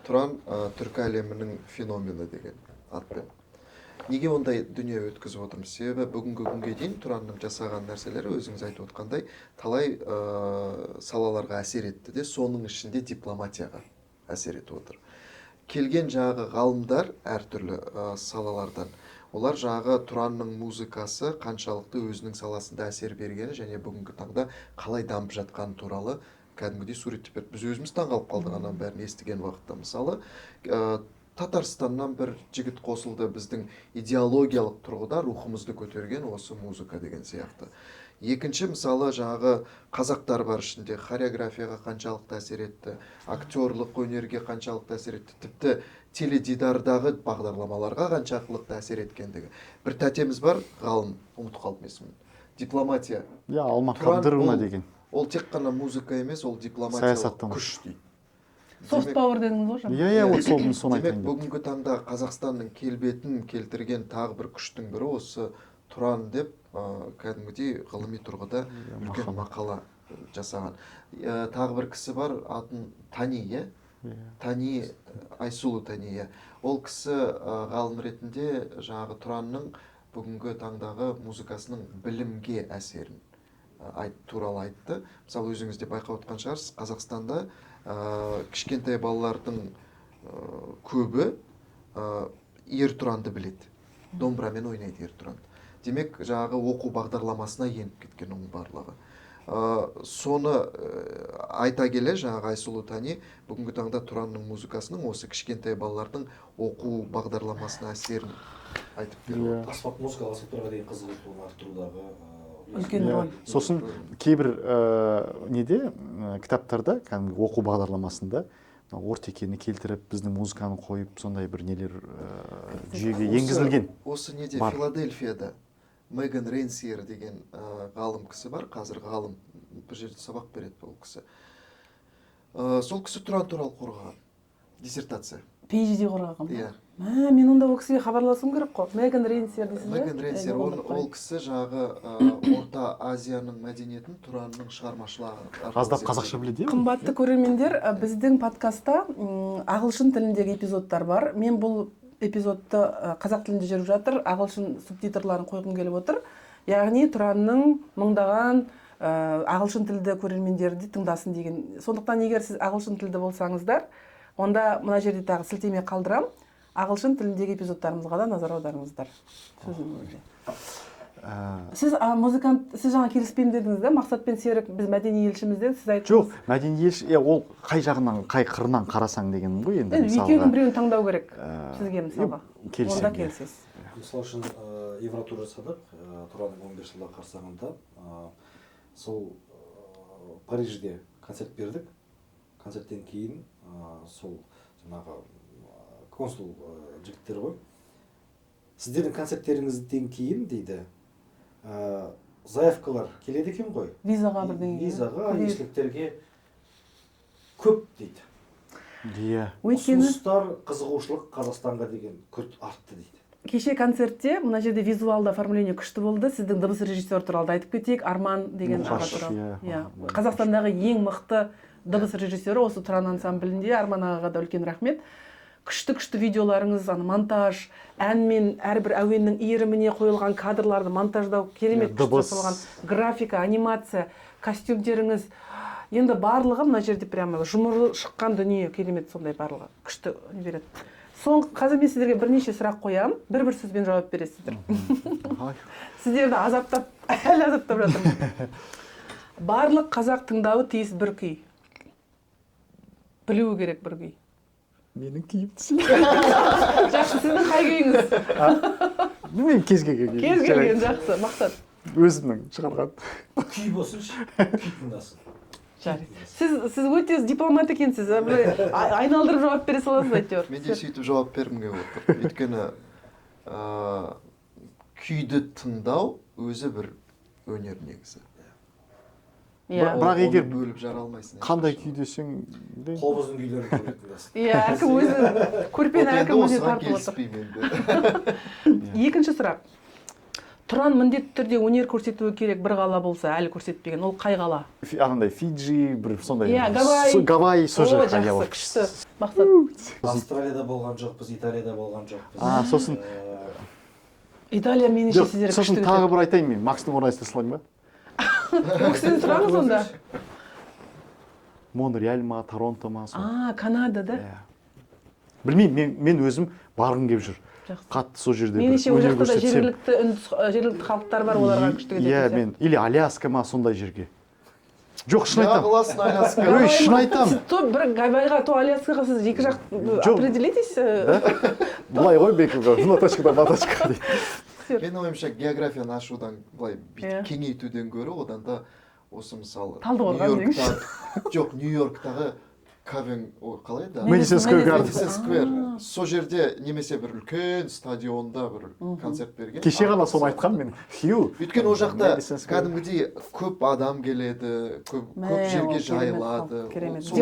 Тұран түркі әлемінің феномені деген атпен. Неге ондай дүние өткізіп отырмыз? Себебі бүгінгі күнге дейін Тұранның жасаған нәрселері өзіңіз айтып отқандай талай салаларға әсер етті де, соның ішінде дипломатияға әсер етіп отыр. Келген жағы ғалымдар әртүрлі салалардан, олар жағы Тұранның музыкасы қаншалықты өзінің саласында әсер бергені және бүгінгі таңда қалай дамып жатқаны туралы кәдімгідей суреттеп берді. Біз өзіміз таңғалып қалдық ананың бәрін естіген уақытта. Мысалы, Татарстаннан бір жігіт қосылды, біздің идеологиялық тұрғыда рухымызды көтерген осы музыка деген сияқты. Екінші мысалы жағы қазақтар бар ішінде, хореографияға қаншалықты әсер етті, актерлық өнерге қаншалықты әсер етті, тіпті теледидардағы бағдарламаларға қаншалықты әсер еткендігі. Бір тәтеміз бар, ғалым, ұмытып қалдым есімін. дипломатия.
иә Алма
Тұран
Қабдырова
ол-
деген
Ол тек қана музыка емес, ол дипломатиялық
Саясаттан.
күш дейді.
софт пауэр дедіңіз ғой жаңа.
иә вот соны
Демек
айтайын деп
бүгінгі таңда Қазақстанның келбетін келтірген тағы бір күштің бірі осы Тұран деп кәдімгідей ғылыми тұрғыда үлкен мақала жасаған. Тағы бір кісі бар, атын Тани, иә? Тани, Айсулу Тани, иә. Ол кісі ғалым ретінде жаңағы Тұранның бүгінгі таңдағы музыкасының білімге әсерін туралы айтты. Мысалы өзіңіз де байқап отқан шығарсыз, Қазақстанда кішкентай балалардың көбі ер тұранды біледі. Домбырамен ойнайды ер тұранды. Демек, жаңағы оқу бағдарламасына еніп кеткен оның барлығы. Соны айта келе, жаңағы Айсулу Тани бүгінгі таңда Тұранның музыкасының осы кішкентай балалардың оқу бағдарламасына әсерін айтып берді.
Аспап музыкалық аспаптарға деген қызығушылығын арттырудағы
үлкен рөл.
сосын кейбір неде кітаптарда кәдімгі оқу бағдарламасында ортекені келтіріп біздің музыканы қойып сондай бір нелер жүйеге енгізілген
Осы неде
бар.
Филадельфияда Меган Ренсиер деген ғалым кісі бар, қазір ғалым бір жерде сабақ береді ол кісі. Сол кісі Тұран туралы қорғаған диссертация.
PhD қорғаған.
Иә.
Мен онда ол кісіге хабарласуым керек қой. Меган Ренсиер дейсіз бе?
Меган Ренсиер, ол кісі жағы Орта Азияның мәдениетін Тұранның шығармашылығы.
аздап қазақша біледі иә
Қымбатты көрермендер, біздің подкастта ағылшын тіліндегі эпизодтар бар. Мен бұл эпизодты қазақ тілінде жүріп жатыр, ағылшын субтитрларын қойғым келіп отыр. Яғни Тұранның мыңдаған ағылшын тілді көрермендерді тыңдасын деген. Сондықтан егер сіз ағылшын тілді болсаңыздар, онда мына жерде тағы сілтеме қалдырам. Ағылшын тіліндегі эпизодтарымызға да назар аударыңыздар. Сіз музыкант, сіз жаңа келіспеймін дедіңіз да, Мақсат пен Серік біз мәдени елшімізден сіз айттыңыз.
жоқ мәдени елші ол қай жағынан қай қырынан қарасаң деген ғой енді
Екеуінің біреуін таңдау керек сізге мысалға.
келісемін,
Онда
иә.
келісесіз.
Мысалы үшін Евротур жасадық Тұранның 15 жылдағы қарсаңында. Сол Парижде концерт бердік. Концерттен кейін сол жаңағы консул жігіттер ғой. Сіздердің концерттеріңізден кейін дейді заявкалар келеді екен ғой.
Визаға бірдеңе.
Визаға, елшіліктерге көп дейді.
иә
Өйткені
Ұсыныстар, қызығушылық Қазақстанға деген күрт артты дейді.
кеше концертте мына жерде визуалды оформление күшті болды. Сіздің дыбыс режиссер туралы да айтып кетейік. Арман деген аға
Мұқаш,
туралы.
иә.
Иә. Қазақстандағы ең мықты дыбыс режиссері осы Тұран ансамблінде. Арман ағаға да үлкен рахмет. Күшті видеоларыңыз, монтаж, ән мен әрбір әуеннің иіріміне қойылған кадрларды монтаждау керемет күшті
дыбыс.
жасалған. Графика, анимация, костюмдеріңіз. Енді барлығы мына жерде прямо жұмырлы шыққан дүние, керемет сондай барлығы. Күшті береді. Қазір мен сіздерге бірнеше сұрақ қоямын. Бір сөзбен жауап бересіздер. Сіздерді азаптап, әлі азаптап жатырмын. Барлық қазақ тыңдауы тиіс бір күй. Білуі керек бір күй.
менің киім түсі
Жақсы, сіздің қай күйіңіз?
мен кез
келген жақсы, Мақсат.
өзімнің шығарған
Күй болсыншы, күй тыңдасын.
Сіз өте дипломат екенсіз. Айналдырып жауап бере саласыз әйтеуір.
Мен де сөйтіп жауап бергім келіп отыр. Өйткені күйді тыңдау өзі бір өнер негізі.
бірақ егер
бөліп жара алмайсың.
қандай күй десең
Қобыздың күйлерін көбірек тыңдасын.
Иә, әркім өзі көрпені әркім өзіне тартып отыр.
Келіспеймін.
Екінші сұрақ. Тұран міндетті түрде өнер көрсетуі керек бір қала болса, әлі көрсетпеген. Ол қай қала?
андай Фиджи бір сондай
Иә, Гавайи.
Гавайи сол
О,
жаққа
жақсы, күшті. Мақсат.
Австралияда болған жоқпыз, Италияда болған жоқпыз.
сосын
Италия меніңше
жоқ
сіздер
сосын
күшті.
тағы бір айтайын мен Макстың орайсына салайын ба
Ол кісіден сұраңыз онда.
Монреаль ма Торонто ма
Канада да?
білмеймін мен өзім барғым келіп жүр қатты сол жерде
меніңше ол жақта да жергілікті халықтар бар, оларға күшті кетеді.
иә мен или Аляска ма сондай жерге жоқ шын айтамын
Неғыласын Аляска.
ой шын айтамын
То бір Гавайға, то Аляскаға сіз екі жақ определитесь.
былай ғой бекіл моточкада моточка дейді
Менің ойымша географияны ашудан былай
Иә.
кеңейтуден гөрі одан да осы мысалы
Талдықорған
Нью-Йорктағы кавен қалай да
Madison Square Garden.
Madison Square сол жерде немесе бір үлкен стадионда бір концерт берген.
Кеше ғана соны айтқан мен. Хью.
Өйткені ол жақта
Madison Square.
кәдімгідей көп адам келеді, көп жерге жайылады.
Керемет.
Сол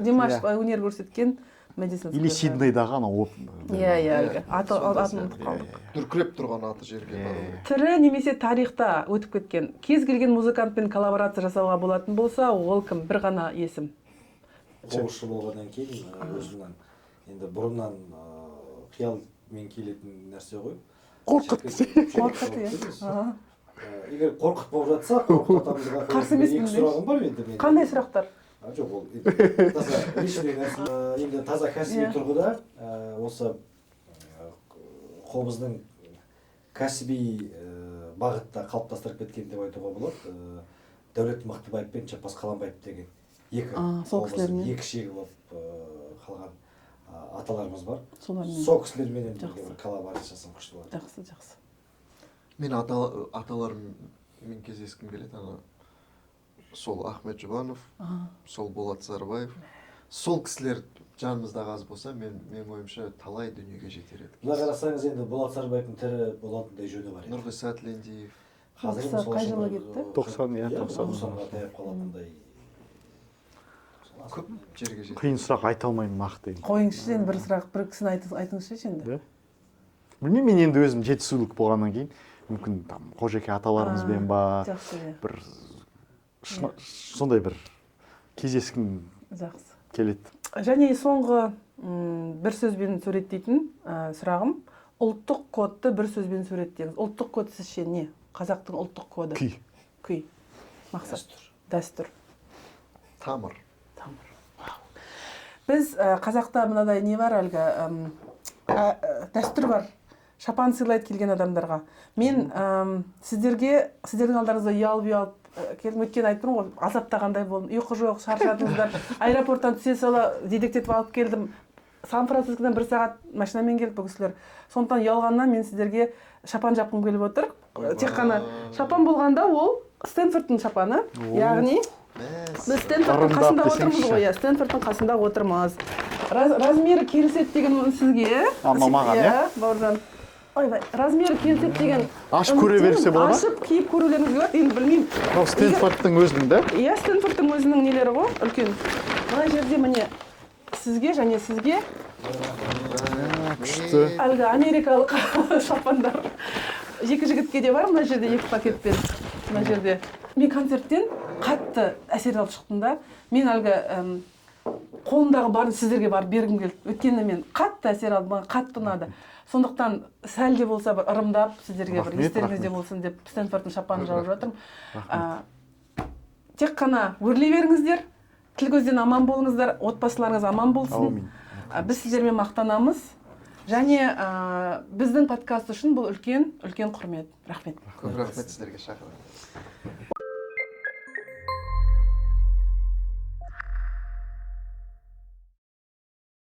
Димаш
сияқты.
өнер көрсеткен Мэдисон
Или Сиднейдағы анау
иә атын ұмытып қалдым.
Дүркіреп тұрған аты жерге.
Тірі немесе тарихта өтіп кеткен кез келген музыкантпен коллаборация жасауға болатын болса, ол кім? Бір ғана есім.
қобызшы болғаннан кейін өзімнен енді бұрыннан қиялмен келетін нәрсе ғой.
Қорқыт, иә.
Егер қорқыт болып жатса, қорқытатамызға
Қарсы емеспін
екі сұрағым бар енді менде.
Қандай сұрақтар?
Жоқ, ол таза личный нәрсе. Енді таза кәсіби тұрғыда осы қобыздың кәсіби бағытта қалыптастырып кеткен деп айтуға болады. Дәулет Мақтыбаев пен Жаппас Қаламбаев деген екі қобыздың екі шегі болып қалған аталарымыз бар. Сол кісілермен коллаборация жасасам күшті болады.
Жақсы.
Мен аталарыммен кездескім келеді. Сол Ахмет Жұбанов, сол Болат Сарыбаев. Сол кісілер жанымызда аз болса, мен ойымша талай дүниеге жетер еді.
Мына қарасаңыз енді Болат Сарыбаевтың тірі болатындай жөні бар еді.
Нұрғиса Тілендиев.
Қазір
қай жылы кетті?
90-ға таяп қалатындай.
Көп жерге жетер.
Қиын сұрақ айта алмаймын нақты.
Қойыңызшы енді бір сұрақ, бір кісіні айтыңызшы енді.
Білмеймін, мен енді өзім жетісулық болғаннан кейін, мүмкін Қожеке аталарымызбен ба, бір сондай бір кездескім келеді.
Және соңғы бір сөзбен суреттейтін сұрағым, ұлттық кодты бір сөзбен суреттеңіз. Ұлттық код сізше не? Қазақтың ұлттық коды? Күй. Мақсат. Дәстүр.
Тамыр.
Біз қазақта мынадай не бар әлгі, дәстүр бар. Шапан сыйлайды келген адамдарға. Мен сіздердің алдарыңызда ұялып келдім, өткен айтпын ғой, азаптағандай болдым. Ұйқы жоқ, шаршадыңыздар. Аэропорттан түсе сала дедектетіп алып келдім. Сан-Францискодан 1 сағат машинамен келді бұл кісілер. Сондықтан ұялғаннан мен сіздерге шапан жапқым келіп отыр. Тек қана шапан болғанда ол Стэнфордтың шапаны. Яғни біз Стэнфордтың қасында отырмыз ғой, Стэнфордтың қасында отырмыз. Размері келіседі деген сізге.
Маған, иә?
Бауыржан. Ойбай, размері келіседі деген.
Ашып көре берсе болады ма?
Ашып киіп көрулеріңізге болады, енді білмеймін.
Стэнфордтың өзінің да?
Иә, Стэнфордтың өзінің нелері ғой, үлкен. Мына жерде міне сізге және сізге
күшті.
әлгі америкалық шапандар. Екі жігітке де бар мына жерде 2 пакетпен. Мына жерде. Мен концерттен қатты әсер алып шықтым да. Мен әлгі қолымдағы барын сіздерге барып бергім келді. Өйткені мен қатты әсер алдым, маған қатты ұнады. Сондықтан сәл де болса бір ырымдап сіздерге бір естеріңізде болсын деп Стэнфордтың шапанын жауып жатырмын. Тек қана өрлей беріңіздер, тіл көзден аман болыңыздар, отбасыларыңыз аман болсын. Біз сіздермен мақтанамыз. Және біздің подкаст үшін бұл үлкен құрмет. Рахмет.
Көп рахмет сіздерге шақырдыңыз.